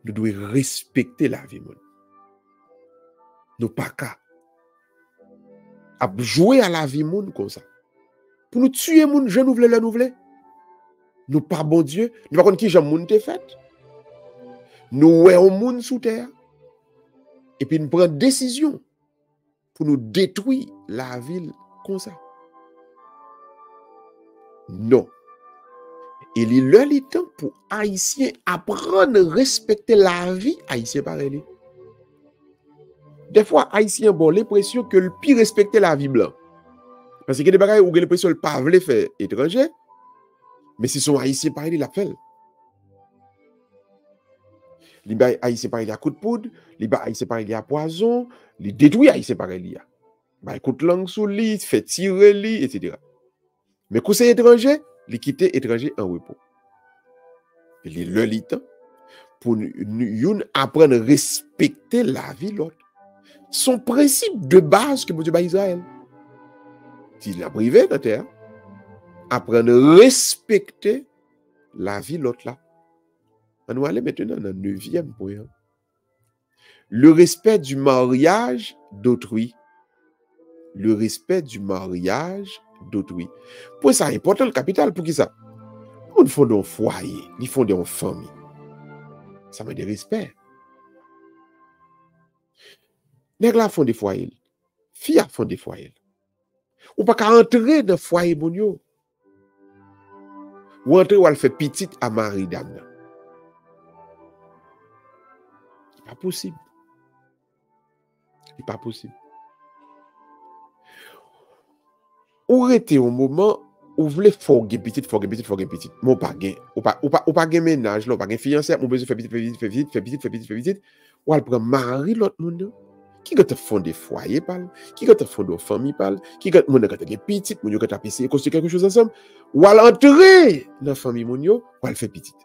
nous devons respecter la vie, moun. Nous pas qu'à jouer à la vie moun comme ça. Pour nous tuer moun, je nous voulais le nouveler. Nous pas bon Dieu, nous pas connaître qui j'aime moun te fait. Nous voyons moun sous terre. Et puis nous prenons décision pour nous détruire la ville comme ça. Non. Il est le temps pour Haïtiens apprendre à respecter la vie Haïtien pareil. Des fois, Haïtiens ont l'impression que le pire respecter la vie blanc. Parce que des bagages où l'impression que le pas veut faire étranger, mais si son Haïtien pareil, il l'a fait. Les Haïtiens pareil, il y a coup de poudre, les Haïtiens pareil, il y a poison, les détruit Haïtiens pareil, il y a. Bah, coup de langue sous lui, fait tirer lui, etc. Mais quand c'est étranger, il quitte étranger en repos. Il est le temps pour nous apprendre à respecter la vie l'autre. Son principe de base que Dieu bat Israël. S'il a privé de la terre, apprendre à respecter la vie l'autre là. On va aller maintenant dans le 9e point. Le respect du mariage d'autrui. Le respect du mariage d'autrui. Pour ça, c'est important le capital. Pour qui ça? On fonde un foyer, ils font une famille. Ça veut dire respect. Les gars font des foyers. Filles font des foyers. Ou pas qu'à entrer dans le foyer, bon yo. Ou entrer ou elle fait petite à mari dame. C'est pas possible. C'est pas possible. Ou rester au moment où vous voulez faire petite. Mon pas gain. Ou pas gain ménage, ou pas gain fiancé, on besoin faire petite. Ou elle prend mari l'autre monde. Qui va te fonder foyer parle, qui va te fonder famille parle, qui va te faire petite, mon yo va t'appeler construire quelque chose ensemble, ou à l'entrer dans la famille mon yo, ou elle fait petite.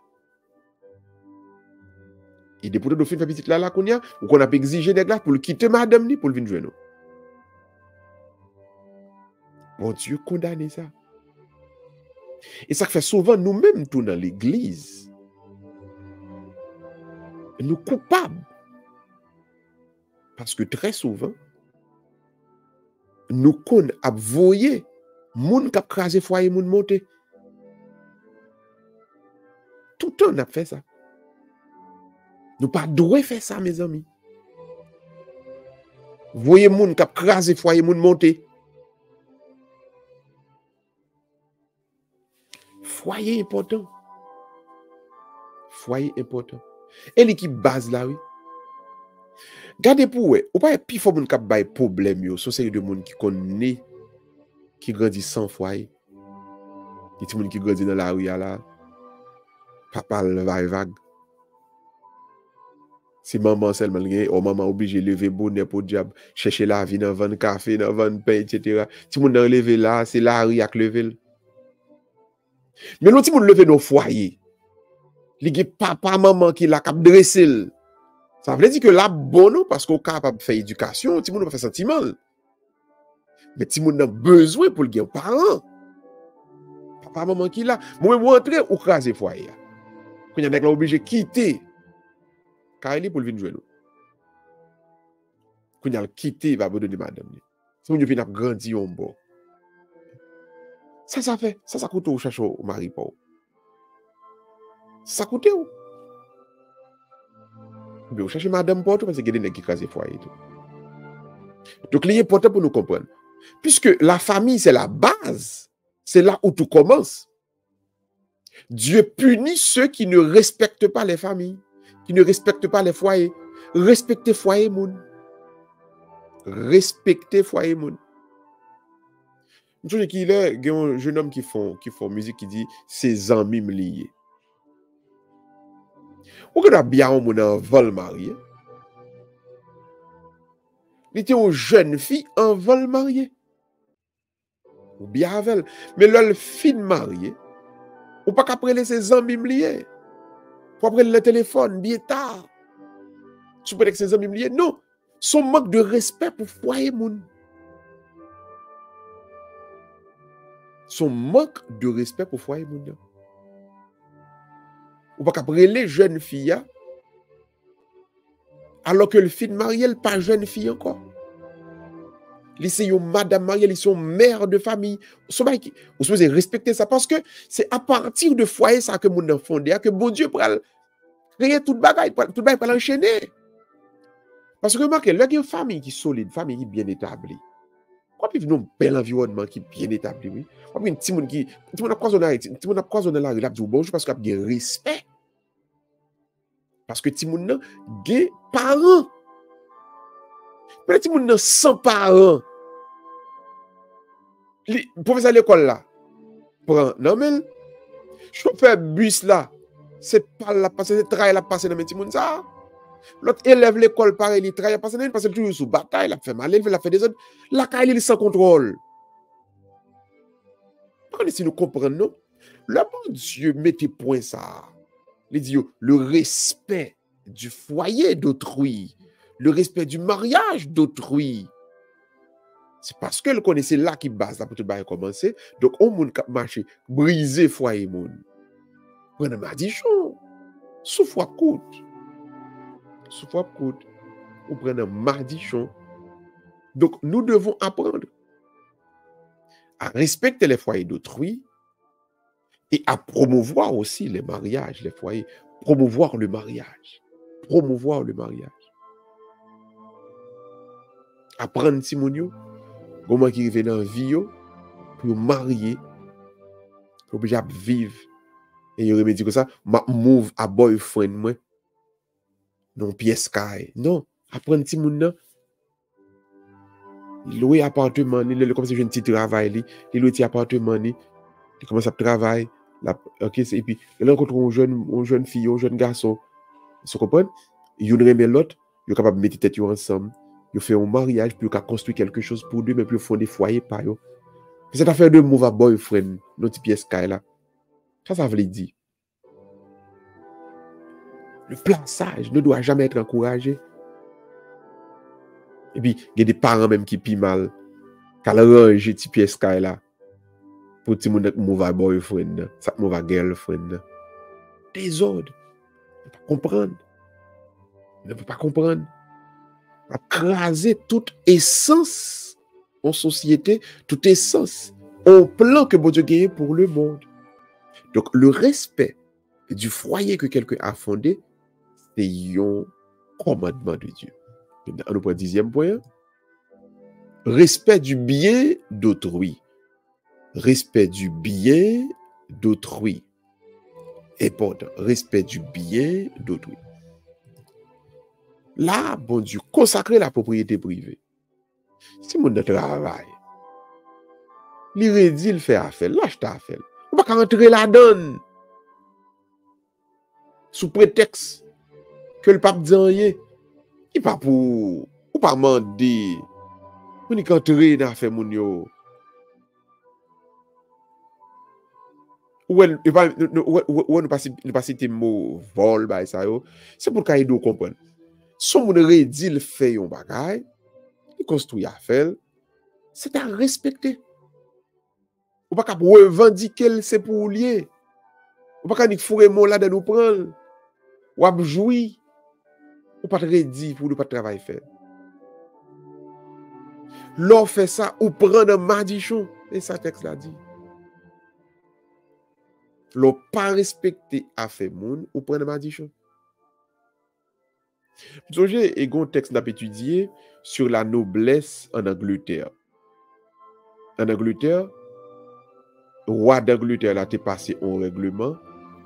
Et depuis de faire petite là qu'on y a, ou qu'on a exigé des glaces pour le quitter madame ni pour le venir jouer nous. Bon Dieu condamne ça. Et ça fait souvent nous-mêmes tout dans l'église. Nous coupables. Parce que très souvent, nous connaissons à voyer moun qui a crasé foyer moun monter. Tout le temps, on a fait ça. Nous pas doué faire ça, mes amis. Voyez moun qui a crasé foyer moun monter. Foyer important. Foyer important. Et l'équipe base là, oui. Gardez pour vous, ou pas plus fort moun k'ap bay problème yo, son série de moun qui connaît qui grandit sans foyer. Des petits moun qui grandit dans la rue là. Papa le vague. Si maman seulement gagne, ou maman obligé lever bonnet pour diable, chercher la vie dans vendre café, dans vendre pain, etc. Si moun nan lever là, c'est la rue ak lever. Mais l'autre si moun lever dans foyer. Li gen papa maman qui la k'ap dresser. Ça veut dire que là, bon, parce qu'on est capable de faire éducation, tout le monde va faire sentiment. Mais tout le monde a besoin pour le gagner parents. Papa, maman qui là, moi, entrer ou craser foyer. Quand il y a obligé de quitter, car il est pour le venir jouer. Quand il a quitté, il va abandonner madame. Si on vient grandir en bas. Ça fait. Ça coûte au chercher au mari pour. Ça coûte où? Vous cherchez madame pour tout parce que il y a des gens qui crasent foyer. Donc, il est important pour nous comprendre. Puisque la famille, c'est la base. C'est là où tout commence. Dieu punit ceux qui ne respectent pas les familles, qui ne respectent pas les foyers. Respectez foyer, moun. Respectez foyer, moun. Je trouve qu'il y a un jeune homme qui font musique qui dit ses amis me liés. Ou que a bien un vol marié. Il était une jeune fille en vol marié. Ou bien avec. Mais là, le fille marié, ou pas qu'après ses amis me liés. Pour après le téléphone, bien tard. Tu peux dire que ses amis me liés. Non. Son manque de respect pour foyer moun. Son manque de respect pour foyer moun. Ou pas qu'après les jeunes filles, alors que le fille marié, elle pas jeune fille encore. Ils sont madame mariée, ils sont mère de famille. Vous supposez respecter ça parce que c'est à partir de foyer ça que mon enfant fondé, que bon Dieu pourra créer toute bagaille, tout bagaille pour l'enchaîner. Parce que remarquez, là il y a une famille qui est solide, une famille qui est bien établie. Quand il y a un bel environnement qui est bien établi, oui. Quand il y a un petit monde qui a croisonné la rue, il a dit bonjour parce qu'il y a un respect. Parce que petit monde a des parents. Mais petit monde sans parents. Le professeur à l'école là, prend, non mais, chauffeur bus là, c'est pas la passer, c'est travail la passer dans le petit monde ça. L'autre élève l'école pareil, il travaille passer dans parce que toujours sous bataille, il a fait mal, il a fait des autres, la caille il est sans contrôle. Si nous comprenons, le bon Dieu mettez point ça. Il dit le respect du foyer d'autrui, le respect du mariage d'autrui. C'est parce que le connaissait là qui base là pour tout le commencer. Donc on moun k'ap marcher, briser foyer moun. Prendre maldition. Souffre coûte. Souffre coûte. Ou prendre maldition. Donc nous devons apprendre à respecter les foyers d'autrui et à promouvoir aussi les mariages, les foyers. Promouvoir le mariage. Promouvoir le mariage. Apprendre Simonio. Comment qui arrive dans la vie pour marier, pour obligé à vivre. Et il me dit que ça, ma move à boyfriend moi. Non pièce caille. Non, apprendre petit monde. Il loue appartement, il comme si j'ai un petit travail, il loue petit appartement, il commence à travailler. OK, et puis il rencontre une jeune fille, un jeune garçon. Vous comprenez? Il remet l'autre, il est capable de mettre tête ensemble. Ils fait un mariage, puis ils ont construit quelque chose pour deux, mais puis ils font des foyers par eux. Cette affaire de move à boyfriend, notre pièce là, ça veut dire. Le plaçage ne doit jamais être encouragé. Et puis, il y a des parents même qui pient mal, qui ont rangé cette pièce là, pour tout le monde move à boyfriend, ça move à girlfriend. Désordre. On ne peut pas comprendre. On ne peut pas comprendre. À craser toute essence en société, toute essence au plan que bon Dieu gagne pour le monde. Donc, le respect du foyer que quelqu'un a fondé, c'est un commandement de Dieu. On prend le 10e point. Respect du bien d'autrui. Respect du bien d'autrui. Important. Respect du bien d'autrui. Là, bon Dieu, consacrer la propriété privée. Si mon travail, il dit, il fait affaire, lâche ta affaire. On va pas rentrer là-dedans. Sous prétexte que le pape dit rien. Il pas pour, ou pas demander. On est rentrer dans l'affaire mon yo. Ou ne pas citer le mot vol, c'est pour qu'il doit comprendre. Si on dit le fait un bagay, il construit affaire, c'est à respecter. On pas revendiquer c'est pour lier. Ou pas qu'on fourre mon là de nous prendre. Ou ap joui. Ou pas ready pour nous pas travail faire. L'on fait ça ou prendre un madichon. Et ça texte l'a dit. L'on pas respecté à faire moun ou prendre un madichon. J'ai un texte n'a étudié sur la noblesse en Angleterre. En Angleterre, roi d'Angleterre a été passé en règlement.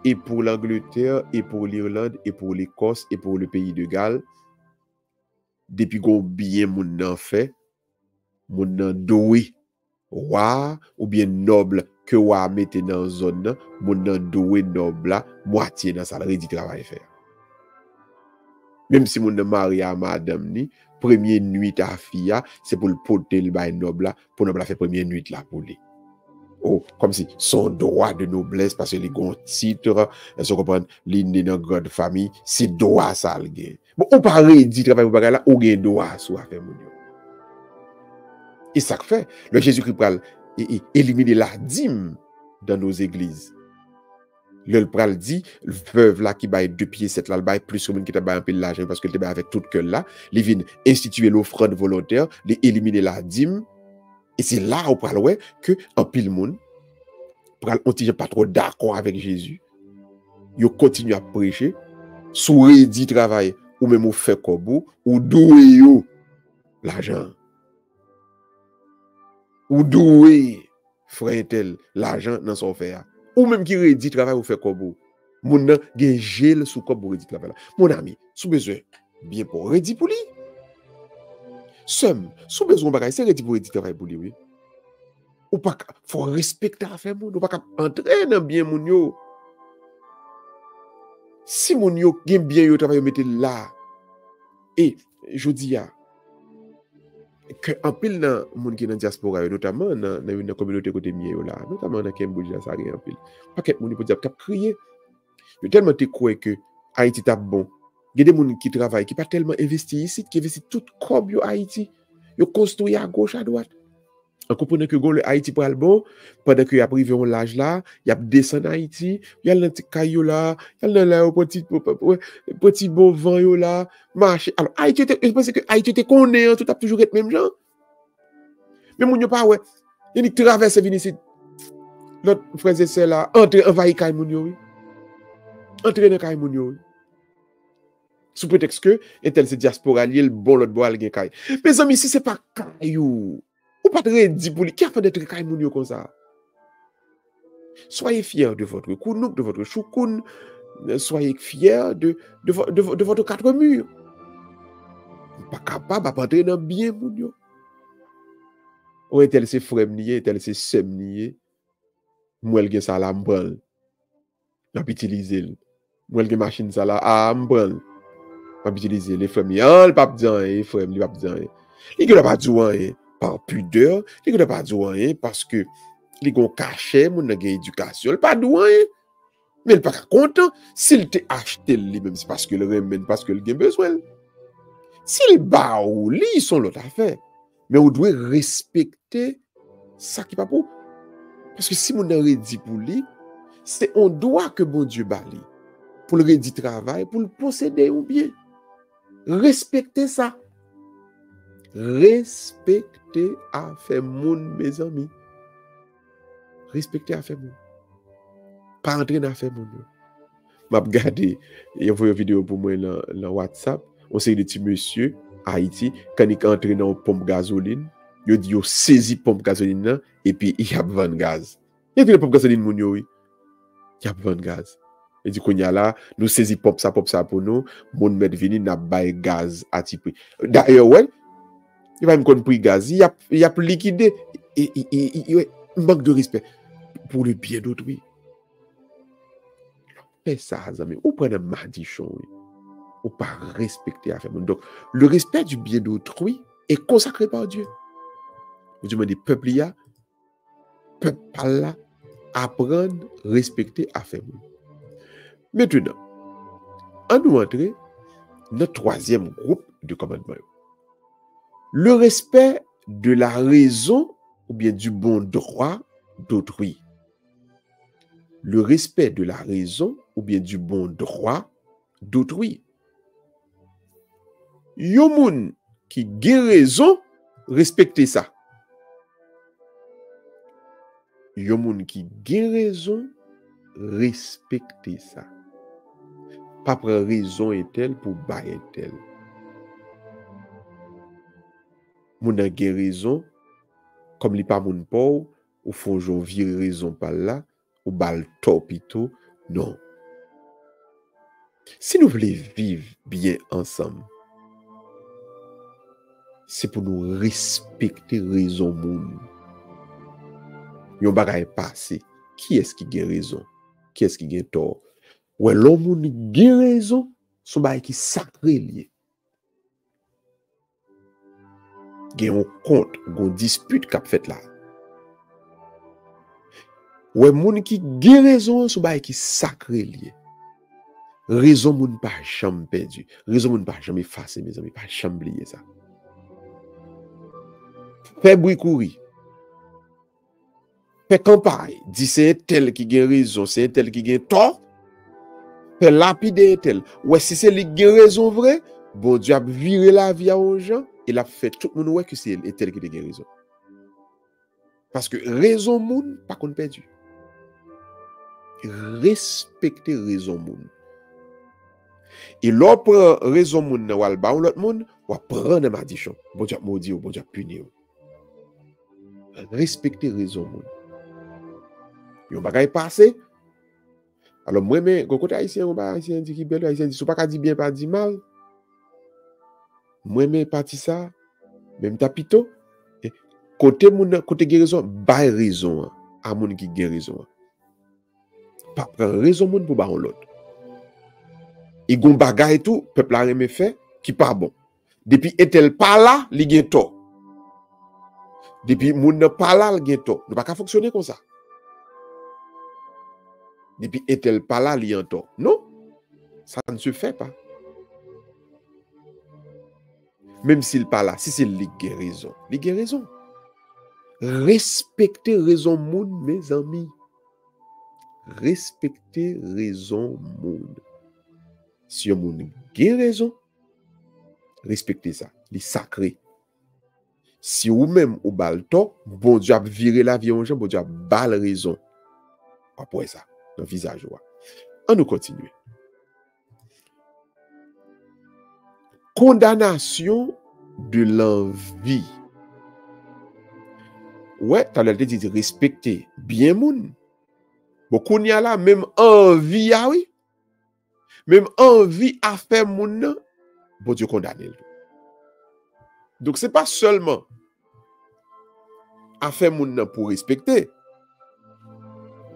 Et pour l'Angleterre, et pour l'Irlande, et pour l'Écosse, et pour le pays de Galles, depuis qu'on bien moun nan fait, moun nan doué roi ou bien noble que roi mette dans zone nan, moun nan doué noble la moitié dans salaire du travail faire. Même si moun nan marié à madame ni, première nuit à fille, c'est pour le porter le bail noble la, pour noble la faire première nuit là pour lui. Oh, comme si son droit de noblesse, parce que les grands titres, se comprendre, l'île dans grande famille, c'est droit ça le gain. Bon, on parle dit travail pour bagarre là, on gain droit sur affaire mon Dieu. Et ça fait, le Jésus-Christ parle éliminer la dîme dans nos églises. Le pral dit, le veuve là qui baille 2 pieds 7 là, le baille plus que monde qui t'a baille un peu de l'argent parce que te baille avec tout cœur là, il vient instituer l'offrande volontaire, éliminer la dîme. Et c'est là où on parle ouais, que en pile monde on n'est pas trop d'accord avec Jésus. Ils continuent à prêcher, sous rédit travail, ou même au fait comme ou doué l'argent. Ou doué frère tel l'argent dans son faire. Ou même qui rédit travail ou fait comme mon nan gen gel sous comme rédit travail. Mon ami, sous besoin bien pour rédit pour lui. Somme, sous besoin bagay, c'est rédit pour rédit travail pour lui, oui. Ou pas faut respecter affaire moun, ou pas entrer dans bien moun yo. Si moun yo gen bien yo travail mette là. Et je dis que en pile dans moun qui dans diaspora notamment dans une communauté côté mien là, notamment dans Cambodge ça rien en pile. Pas que moun pour dire cap crier. Yo tellement te croire que Haïti t'a bon. Il y a des gens qui travaillent, qui pas tellement investi ici, qui investi tout comme yo Haïti. Yo construit à gauche, à droite. On comprend que le Haïti pour le bon, pendant qu'il y a privé l'âge là, il y a descendu Haïti, il y a le petit caillou là, il y a le petit bon vent là, marché. Alors, Haïti, je pense que Haïti était connaît, tout a toujours été même genre. Mais mon yo pas ouais, il y a traverse venir ici. L'autre frère et sœur là, entre envahir Kaï moun yo, oui. Entre dans Kaï moun yo, oui. Sous prétexte que, et tel c'est diaspora, lié le bon, l'autre bois, le gen Kaï. Mes amis, si c'est pas caillou, ou pas très dit pour lui, qui a fait d'être Kaï moun yo comme ça? Soyez fiers de votre kounouk, de votre choukoun, soyez fiers de votre 4 murs. Pas capable d'entrer dans bien moun yo. Ou et tel c'est frère nié, tel c'est sœur nié. Moi el gen ça la m'bral. N'a pas utiliser. Moi el gen machine ça là a m'bral. Pas utiliser les frères nié, pas dire les frères li pas dire. Il ne pas dire par pudeur, il ne pas dire parce que li gon caché moun nan gen éducation, il pas doué. Mais il pas content s'il te acheté lui même c'est parce que le remède parce que il gen besoin. S'il ba ou li son l'autre affaire. Mais on doit respecter ça qui pas pour. Parce que si mon dit pour lui, c'est on doit que bon Dieu bali pour le redit travail, pour le posséder ou bien. Respectez ça. Respectez affaire moun mes amis. Respectez affaire moun. Pas entrer dans affaire moun. M'a regardé, il y a une vidéo pour moi dans WhatsApp, on sait des petits monsieur Haïti, quand il entre dans une pompe gasoline, il dit, il saisit pompe gasoline et puis il y a besoin de gaz. Il y a une pompe gasoline, mon yo, il y a besoin de gaz. Il dit qu'on y a là, nous saisit pompe ça pour nous, mon mettre vini n'a pas gaz à type. D'ailleurs, ouais, il va me connaître prix gaz, il y a liquidé, il manque de respect pour le bien d'autrui. Fais ça, amis, ou prenez un madichon, ou pas respecter à faire. Donc, le respect du bien d'autrui est consacré par Dieu. Vous demandez, peuple là, apprendre, respecter à faire. Maintenant, on nous entre notre 3e groupe de commandement. Le respect de la raison ou bien du bon droit d'autrui. le respect de la raison ou bien du bon droit d'autrui. Yon moun qui gen raison, respectez ça. Yon moun qui gen raison, respectez ça. Pas prendre raison et tel pour bailler tel. Moun a gen raison, comme li pa moun pauvre, ou font jon vire raison par là, ou bal topito, non. Si nous voulons vivre bien ensemble, c'est pour nous respecter raison moun. Yon bagay passé. Qui est-ce qui gen raison? Qui est-ce qui gen tort? Ouais, l'homme moun gen raison, son bagay qui sacré lié. Gen yon compte, yon dispute k'ap fait là. Ouais, moun qui gen raison, son bagay qui sacré lié. Raison moun pas jamais perdu. Raison moun pas jamais effacé, mes amis, pas jamais oublier ça. Fait bruit courir. Fait campagne, dit c'est un tel qui gen raison, c'est un tel qui gen tort. Fait lapider tel. Ouais, si c'est lui qui gen raison vrai, bon Dieu a viré la vie à aux gens, il a fait tout le monde ouais que c'est tel qui gen raison. Parce que raison moun pas qu'on perdu. Respecter raison moun. Et l'autre raison moun ou al ba ou l'autre moun, ou prendre maldiction. Bon Dieu maudit ou bon Dieu puni ou. Respecter raison moun. Yon bagay passé. Alors moi mais côté haïtien on ba haïtien dit qui belle haïtien dit sou pas ka dit bien pas dit mal. Moi mais parti ça même tapito et côté moun côté raison ba raison à moun qui gen raison. Pas prendre raison moun pour ba on l'autre. Et gon bagay tout peuple a remet fait qui pas bon. Depuis etel pas là, li gen tort. Depuis moun ne pas là, li gen tort. Ne pas ka fonctionner comme ça. Depuis etel pas là, li en tort. Non, ça ne se fait pas. Même s'il pas là, si c'est li gen raison. Li gen raison. Respectez raison moun, mes amis. Respectez raison moun. Si yon moun gen raison, respectez ça. Li sacré. Si ou même ou bal tort, bon Dieu a viré la vie en gens, bon Dieu a bal raison. Après ça, dans le visage. On nous continue. Condamnation de l'envie. Ouais, t'as l'air de dire respecter bien moun. Bon, qu'on y a là, même envie, ah oui. Même envie à faire moun, bon Dieu condamne. Donc, ce n'est pas seulement à faire moun pour respecter,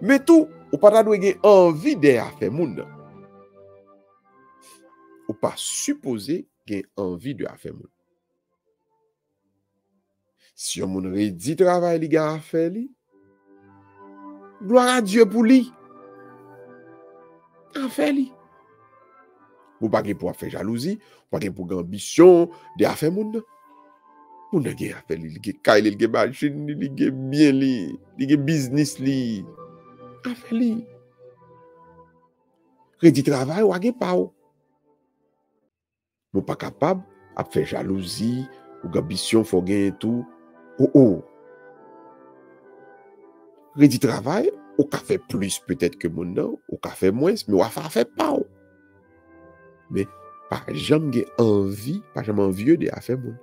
mais tout, ou pas d'avoir envie de faire moun. Ou pas supposer qu'il envie de faire moun. Si on moun redit travail li a fait li, gloire à Dieu pour lui. A fait li. Ou pas pour faire jalousie, ou pas pour ambition de faire moun. Moun a gen a fait li, li gen kay li gen machine li gen bien li gen business li. A fait li. Redit travail ou a gen pa ou. Ou pas capable à faire jalousie ou ambition faut gen tout. Oh. Redit travail, ou ka fait plus peut-être que moun nan, ou ka fait moins, mais ou a fait pas ou. Mais pas jamais envie, pas jamais envieux de faire moun.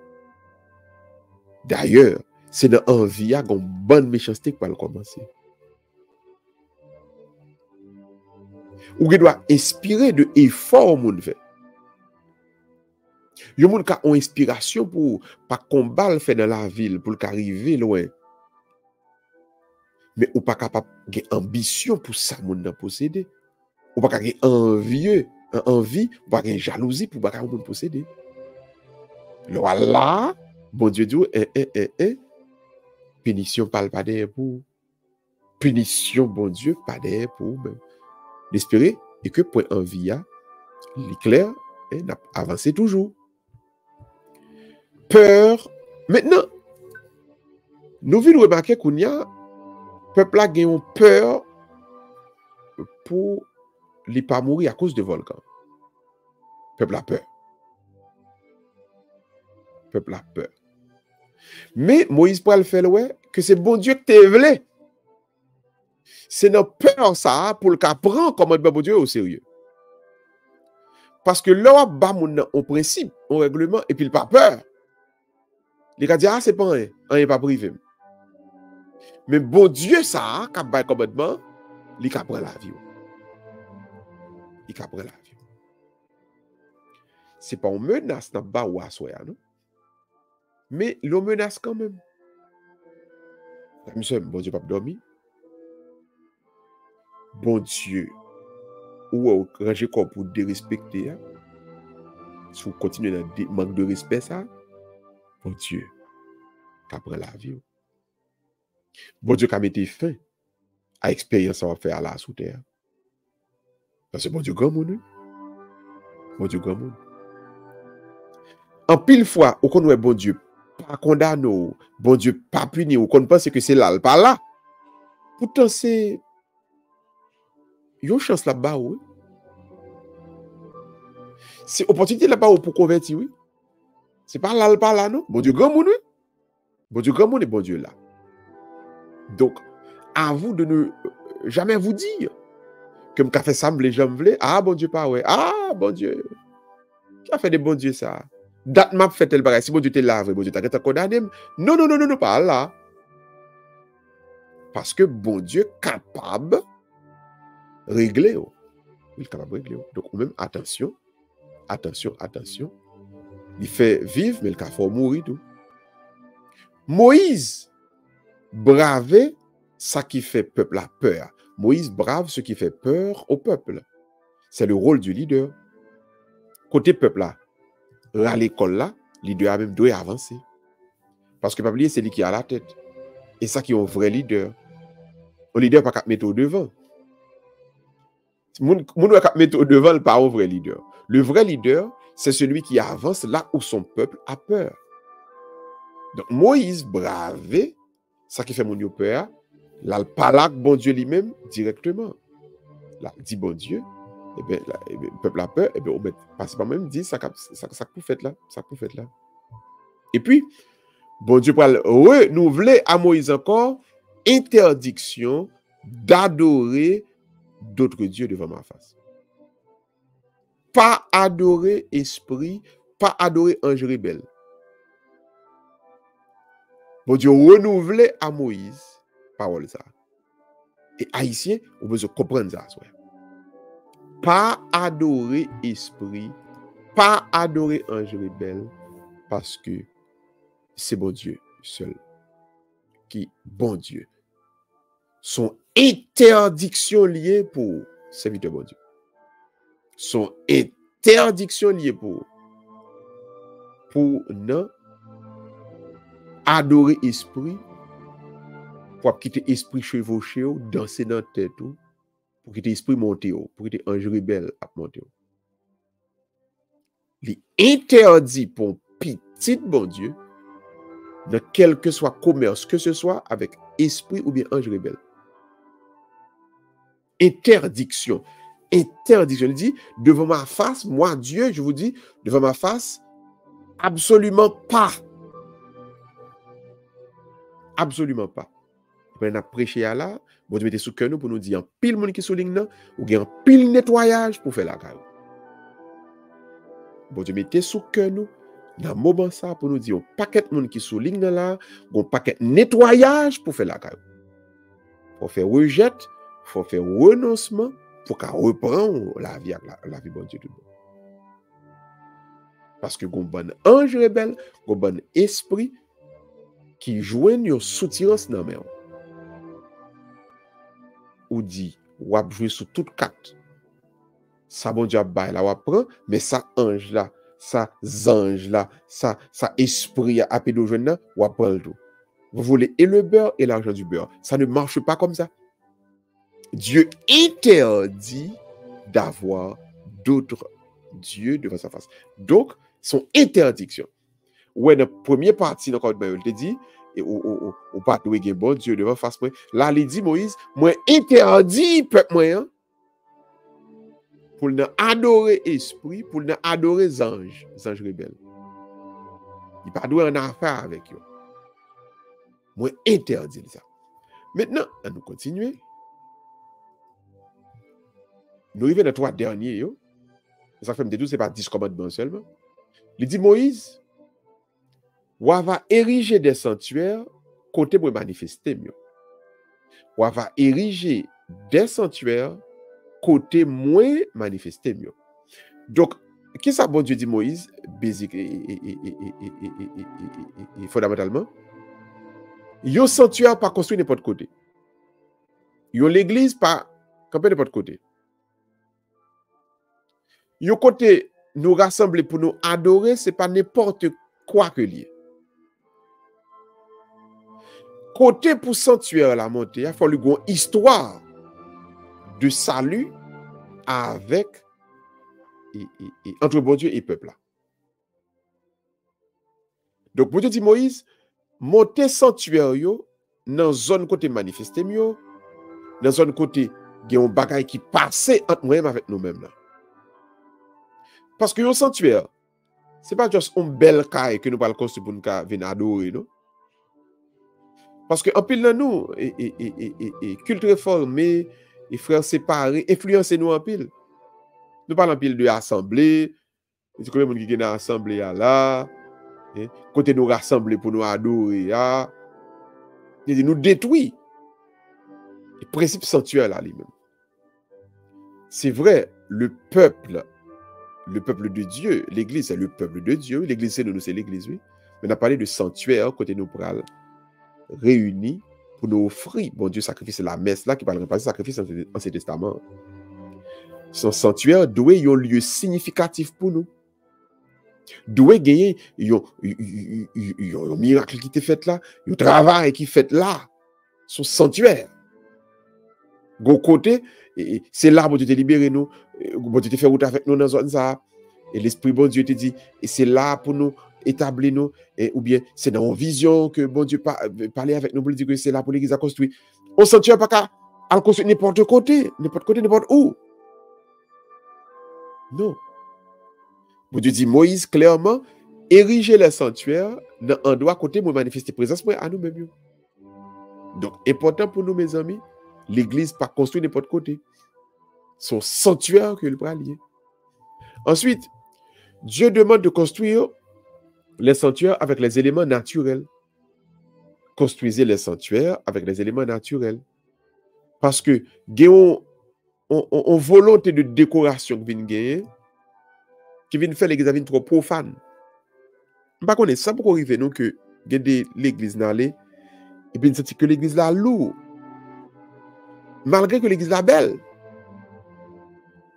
D'ailleurs, c'est dans envie à une bonne méchanceté pour commencer. Ou qui doit inspirer de effort moun fait. Yon moun ka ont inspiration pour pas combattre fait dans la ville pour arriver loin. Mais ou pas capable de ambition pour ça moun nan posséder. Ou pas capable envie, ou pas jalousie pour pas moun posséder. Là, bon Dieu dit punition parle pas derrière pour punition bon Dieu pas derrière pour même. D'espérer et que point envie a l'éclair et n'a avancé toujours. Peur. Maintenant, nous venons remarquer qu'on y a peuple a une peur pour ne pas mourir à cause de volcan. Peuple a peur. Peuple a peur. Mais Moïse peut le faire, ouais, que c'est bon Dieu que tu voulu. C'est notre peur, ça, pour le cas prendre commandement bon Dieu au sérieux. Parce que là, au principe, au règlement, et puis il n'a pas peur. Il a dit, ah, c'est pas rien pas privé. Mais bon Dieu, ça, qui a commandement, il a pris la vie. Il a pris la vie. Ce n'est pas une menace dans le bas ou à soi, non? Mais l'on menace quand même. Monsieur, bon Dieu, pas dormi. Bon Dieu, ou ranger quoi pour dérespecter, si vous continuez dans le manque de respect, ça, bon Dieu, qui prend la vie. Bon Dieu, qui a mis fin à l'expérience qu'on va faire là sous terre. Parce que bon Dieu, grand monde. Bon Dieu, grand monde. En pile fois, on connaît bon Dieu, pas condamné, bon Dieu, pas puni, on pense que c'est là, pas là. Pourtant, c'est une chance là-bas, oui. C'est opportunité là-bas pour convertir, oui. C'est pas là, non. Bon Dieu, grand monde, oui. Bon Dieu, grand monde et bon Dieu là. Donc, à vous de ne jamais vous dire que me fait ça, les gens veulent. Ah, bon Dieu, pas ouais. Ah, bon Dieu. Qui a fait des bons dieux ça? Date m'a fait tel bagage. Si bon Dieu t'es là, bon Dieu t'as condamné. Non, pas là. Parce que bon Dieu capable de régler. Il est capable de régler. Donc, même attention. Il fait vivre, mais il fait mourir tout. Moïse brave ça qui fait peuple la peur. Moïse brave ce qui fait peur au peuple. C'est le rôle du leader. Côté peuple là, à l'école là, le leader a même doit avancer. Parce que peuple c'est lui qui a la tête. Et ça qui est un vrai leader. Un leader pas qu'à mettre au devant. Moun doit qu'à mettre au devant pas un vrai leader. Le vrai leader, c'est celui qui avance là où son peuple a peur. Donc Moïse brave ça qui fait mon yo peur, là, pas là, bon Dieu lui-même, directement. Là, dit bon Dieu, et bien, le peuple a peur, et bien, on passe pas même dit, ça peut faire là, Et puis, bon Dieu parle, renouveler à Moïse encore, interdiction d'adorer d'autres dieux devant ma face. Pas adorer esprit, pas adorer ange rebelle. Bon Dieu renouveler à Moïse, parole ça. Et haïtien, on besoin comprendre ça. Pas adorer esprit, pas adorer ange rebelle, parce que c'est bon Dieu seul qui, bon Dieu, son interdiction liée pour serviteur bon Dieu. Son interdiction liée pour non adorer esprit, pour quitter esprit chevauché, danser dans la tête, pour quitter esprit monté, pour quitter ange rebelle à monter. Il interdit pour petit bon Dieu, dans quel que soit commerce, que ce soit avec esprit ou bien ange rebelle. Interdiction. Interdiction. Il dit, devant ma face, moi Dieu, je vous dis, devant ma face, absolument pas. Absolument pas. On a prêché à là, bon Dieu mettez sous cœur nous pour nous dire, pile monde qui souligne là, ou bien pile nettoyage pour faire la caille. Bon Dieu mettez sous cœur nous, dans le moment ça, pour nous dire, un paquet de monde qui souligne là, un paquet nettoyage pour faire la caille. Pour faire rejet, pour faire renoncement, pour qu'on reprenne la vie bon Dieu tout le monde. Parce que un bon ange rebelle, un bon esprit, qui joignent yon soutirance nan men. Ou dit, wap jouer sous toute carte. Ça bon Dieu bay la wap prend, mais ça ange là, ça ange là, ça esprit à pédo joine là, wap prend tout. Vous voulez et le beurre et l'argent du beurre. Ça ne marche pas comme ça. Dieu interdit d'avoir d'autres dieux devant sa face. Donc, son interdiction. Ouais, dans la première partie, dans il te dit, ou pas de bon Dieu devant face moi. Là, il dit Moïse, moi interdit peuple moi, pour nous adorer esprit, pour nous adorer anges rebelles. Il pas doit en affaire avec eux. Moi interdit ça. Maintenant, à nous continuer. Nous arrivons dans 3 derniers. Ça fait me dire, c'est pas 10 commandements seulement. Il dit Moïse, on va ériger des sanctuaires côté pour manifester mieux. On va ériger des sanctuaires côté moins manifester mieux. Donc, qu'est-ce que ça bon Dieu dit Moïse, basique et fondamentalement? Yon sanctuaire pas construit n'importe côté. Yon l'église pas campé n'importe côté. Yon côté nous rassembler pour nous adorer, c'est pas n'importe quoi que lié. Côté pour sanctuaire la montée, il faut lui une histoire de salut avec entre bon Dieu et peuple là. Donc bon Dieu dit Moïse, monter sanctuaire yo dans zone côté manifester mieux, dans zone côté gen un bagay qui passait entre nous-mêmes avec nous-mêmes là. Parce que un sanctuaire, c'est pas juste une belle caille que nous allons construire pour nous venir adorer, non? Parce que en pile de nous, culte réformé, et frères séparés, influencez nous en pile. Nous parlons en pile de assemblée, il y a combien de monde qui est dans l'assemblée là, côté nous rassembler pour nous adorer, nous détruit le principe sanctuaire là lui-même. C'est vrai, le peuple de Dieu, l'église c'est le peuple de Dieu, l'église c'est nous, c'est l'église, oui. Mais on a parlé de sanctuaire côté nous pral réunis pour nous offrir, bon Dieu, sacrifice la messe là qui va remplacer sacrifice en Ancien Testament. Son sanctuaire doit être un lieu significatif pour nous. Doit gagner un miracle qui est fait là, un travail qui est fait là, son sanctuaire. Gon côté, c'est là, bon Dieu te libéré nous, bon Dieu te fait route avec nous dans zone ça, et l'Esprit bon Dieu te dit, et c'est là pour nous établir nous, ou bien c'est dans une vision que bon Dieu parler avec nous pour dire que c'est là pour l'église à construire. On sanctuaire pas qu'à construire n'importe côté, n'importe où. Non. Bon Dieu dit Moïse clairement, ériger le sanctuaire dans un endroit côté pour manifester présence à nous-mêmes. Donc, important pour nous, mes amis, l'église pas construire n'importe côté. Son sanctuaire que le bras lié. Ensuite, Dieu demande de construire les sanctuaires avec les éléments naturels. Construisez les sanctuaires avec les éléments naturels. Parce que, on volonté de décoration qui vient faire l'église trop profane. Par contre, ça pour arriver nous que l'église n'allait et puis que l'église là lourd. Malgré que l'église là belle.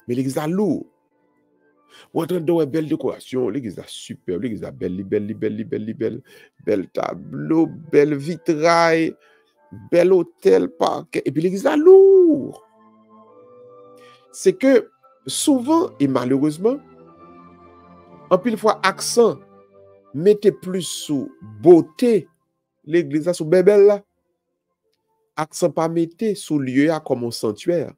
Mais l'église là lourd. On entend une belle décoration, l'église là superbe, l'église là belle, belle tableau, belle vitrail, bel hôtel, parquet, et puis l'église là lourd. C'est que souvent et malheureusement, en pile fois accent mettez plus sous beauté l'église là sous belle là. Accent pas mettez sous lieu là comme un sanctuaire.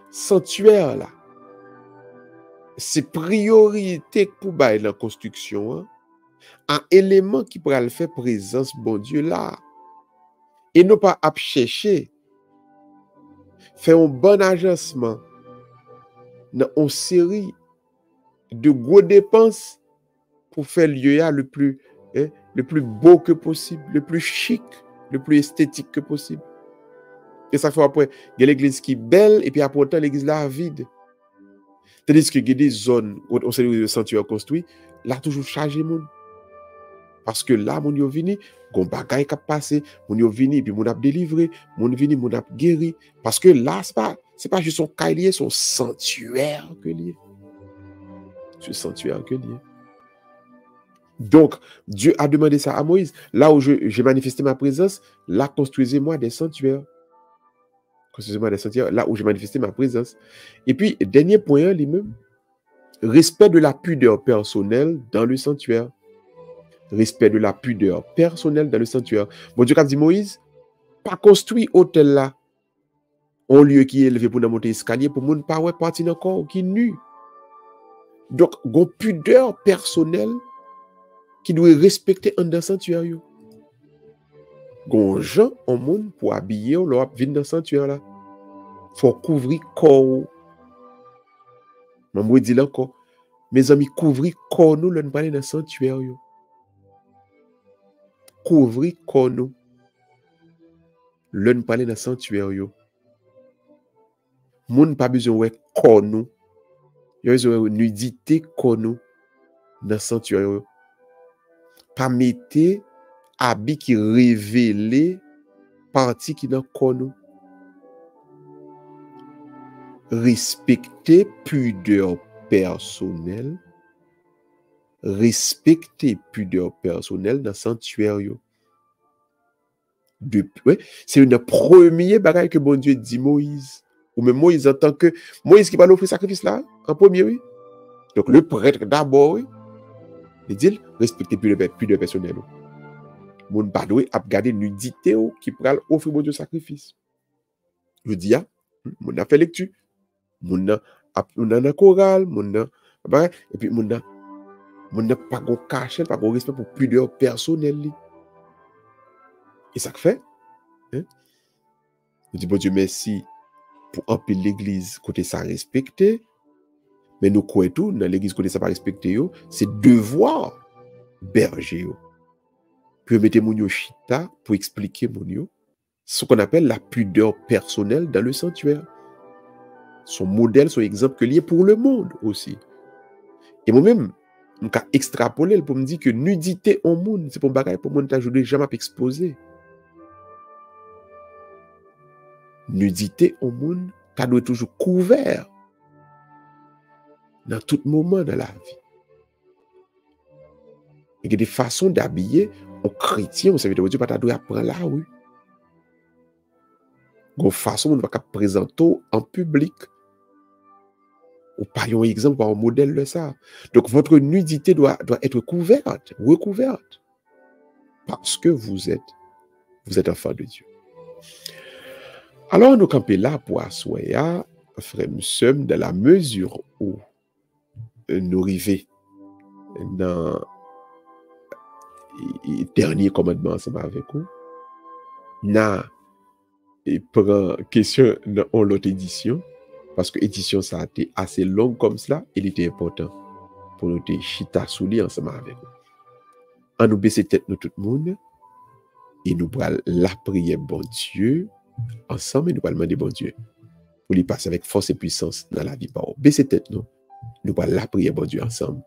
Sanctuaire là. C'est priorité pour bailler la construction, un élément qui pourra le faire présence bon Dieu là. Et non pas à chercher faire un bon agencement dans une série de gros dépenses pour faire le lieu le plus beau que possible, le plus chic, le plus esthétique que possible. Et ça fait après, il y a l'église qui est belle et puis après l'église là vide. Tandis que il y a des zones où on sait le sanctuaire construit, là toujours chargé monde. Parce que là, mon yo vini, gon bagay qui a passé, mon yo vini, puis mon a délivré, mon vini, mon a guéri. Parce que là, c'est pas juste son cahier, son sanctuaire que lié. Ce sanctuaire que lié. Donc, Dieu a demandé ça à Moïse. Là où j'ai manifesté ma présence, là, construisez-moi des sanctuaires. Construisez-moi des sanctuaires, là où j'ai manifesté ma présence. Et puis, dernier point, lui-même, respect de la pudeur personnelle dans le sanctuaire. Respect de la pudeur personnelle dans le sanctuaire. Bon Dieu a dit Moïse, pas construit hôtel là un lieu qui est élevé pour nous monter escalier, pour moun pas ouais parti dans corps qui nu. Donc, gon pudeur personnelle qui doit respecter un dans sanctuaire yo. Gon gens en monde pour habiller ou leur venir dans sanctuaire là. Faut couvrir corps. Maman dit là encore, mes amis, couvrir corps nous le parler dans sanctuaire yo. Couvrir corps nous le parler dans sanctuaire yo. Moun pas besoin ouais corps nous. Yo besoin nudité corps nous dans sanctuaire yo. Pas mettre habit qui révélé partie qui dans corps nous. Respecter pudeur personnelle. Respecter pudeur personnelle dans sanctuaire yo. Ouais, c'est une première bagaille que bon Dieu dit Moïse. Ou même Moïse en tant que Moïse qui va l'offrir sacrifice là en premier, oui. Donc le prêtre d'abord, oui. Il dit respecter pudeur personnelle. Mon pas doué a garder nudité qui pral offrir bon Dieu sacrifice. Je dis mon a fait lecture. Mon a un choral, mon a et puis mon a pas gon cacher, pas gon respect pour pudeur personnelle. Et ça fait hein? Je dis bon Dieu merci pour empile l'église côté ça respecter. Mais nous quoi tout dans l'église côté ça pas respecter yo, c'est devoir berger yo. Puis mettez mon yo chita pour expliquer mon yo ce qu'on appelle la pudeur personnelle dans le sanctuaire. Son modèle, son exemple que lié pour le monde aussi. Et moi-même, je peux extrapoler pour me dire que nudité au monde, c'est pour bagaille pour moi t'ajouter jamais exposé. Nudité au monde, tu dois toujours couvert dans tout moment de la vie. Il y a des façons d'habiller un chrétien, on savait de Dieu, pas doit apprendre là, oui. Une façon on va présenter en public. Ou par un exemple, par un modèle de ça. Donc, votre nudité doit être couverte, recouverte. Parce que vous êtes enfant de Dieu. Alors, nous campons là pour assoyer, frère Moussem, dans la mesure où nous arrivons dans le dernier commandement ensemble avec vous. Et prend question dans l'autre édition. Parce que l'édition, ça a été assez longue comme cela, il était important pour nous te chita souli ensemble avec nous. En nous baisser tête nous tout le monde, et nous prenons la prière bon Dieu, ensemble, et nous parlons de bon Dieu, pour lui passer avec force et puissance dans la vie. Baisser tête nous prenons la prière bon Dieu ensemble.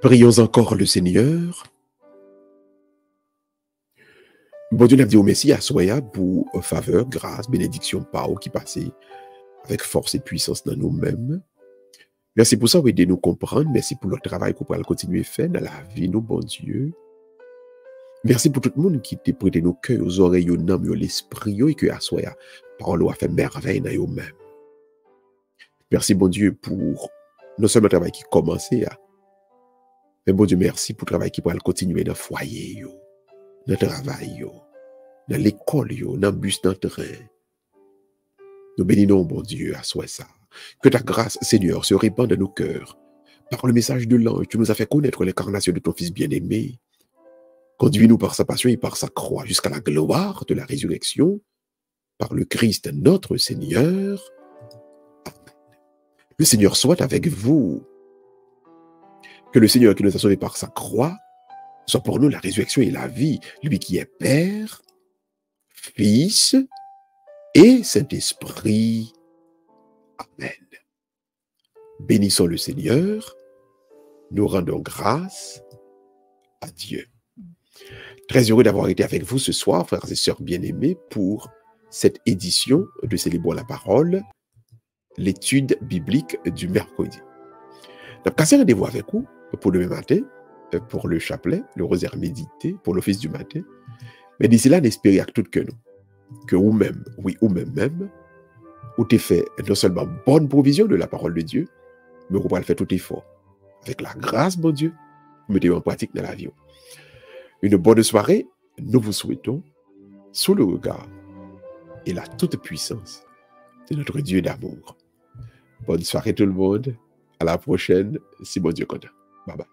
Prions encore le Seigneur. Bon Dieu, nous dit au Messie à Soya pour faveur, grâce, bénédiction, par qui passait avec force et puissance dans nous-mêmes. Merci pour ça, aider nous comprendre. Merci pour le travail qu'on pourra continuer à faire dans la vie, nous, bon Dieu. Merci pour tout le monde qui t'a prêté nos cœurs, aux oreilles, aux âmes, aux l'esprit, et que à Soya, parole a fait merveille dans nous-mêmes. Merci, bon Dieu, pour non seulement le travail qui commençait à. Mais bon Dieu, merci pour le travail qui pourra continuer dans le foyer, dans le travail, dans l'école, dans le bus, dans le train. Nous bénissons, bon Dieu, à soi ça. Que ta grâce, Seigneur, se répande dans nos cœurs. Par le message de l'ange, tu nous as fait connaître l'incarnation de ton Fils bien-aimé. Conduis-nous par sa passion et par sa croix jusqu'à la gloire de la résurrection. Par le Christ, notre Seigneur. Amen. Le Seigneur soit avec vous. Que le Seigneur qui nous a sauvés par sa croix soit pour nous la résurrection et la vie, lui qui est Père, Fils et Saint-Esprit. Amen. Bénissons le Seigneur. nous rendons grâce à Dieu. Très heureux d'avoir été avec vous ce soir, frères et sœurs bien-aimés, pour cette édition de Célébrons la parole, l'étude biblique du mercredi. Donc, cassez rendez-vous avec vous pour demain matin, pour le chapelet, le rosaire médité, pour l'office du matin. Mais d'ici là, n'espérez à tout que nous, que vous-même, oui, vous-même, vous t'avez fait non seulement bonne provision de la parole de Dieu, mais vous pouvez faire tout effort. Avec la grâce de Dieu, vous mettez en pratique dans la vie. Une bonne soirée, nous vous souhaitons, sous le regard et la toute-puissance de notre Dieu d'amour. Bonne soirée tout le monde. À la prochaine, si bon Dieu compte. Bye bye.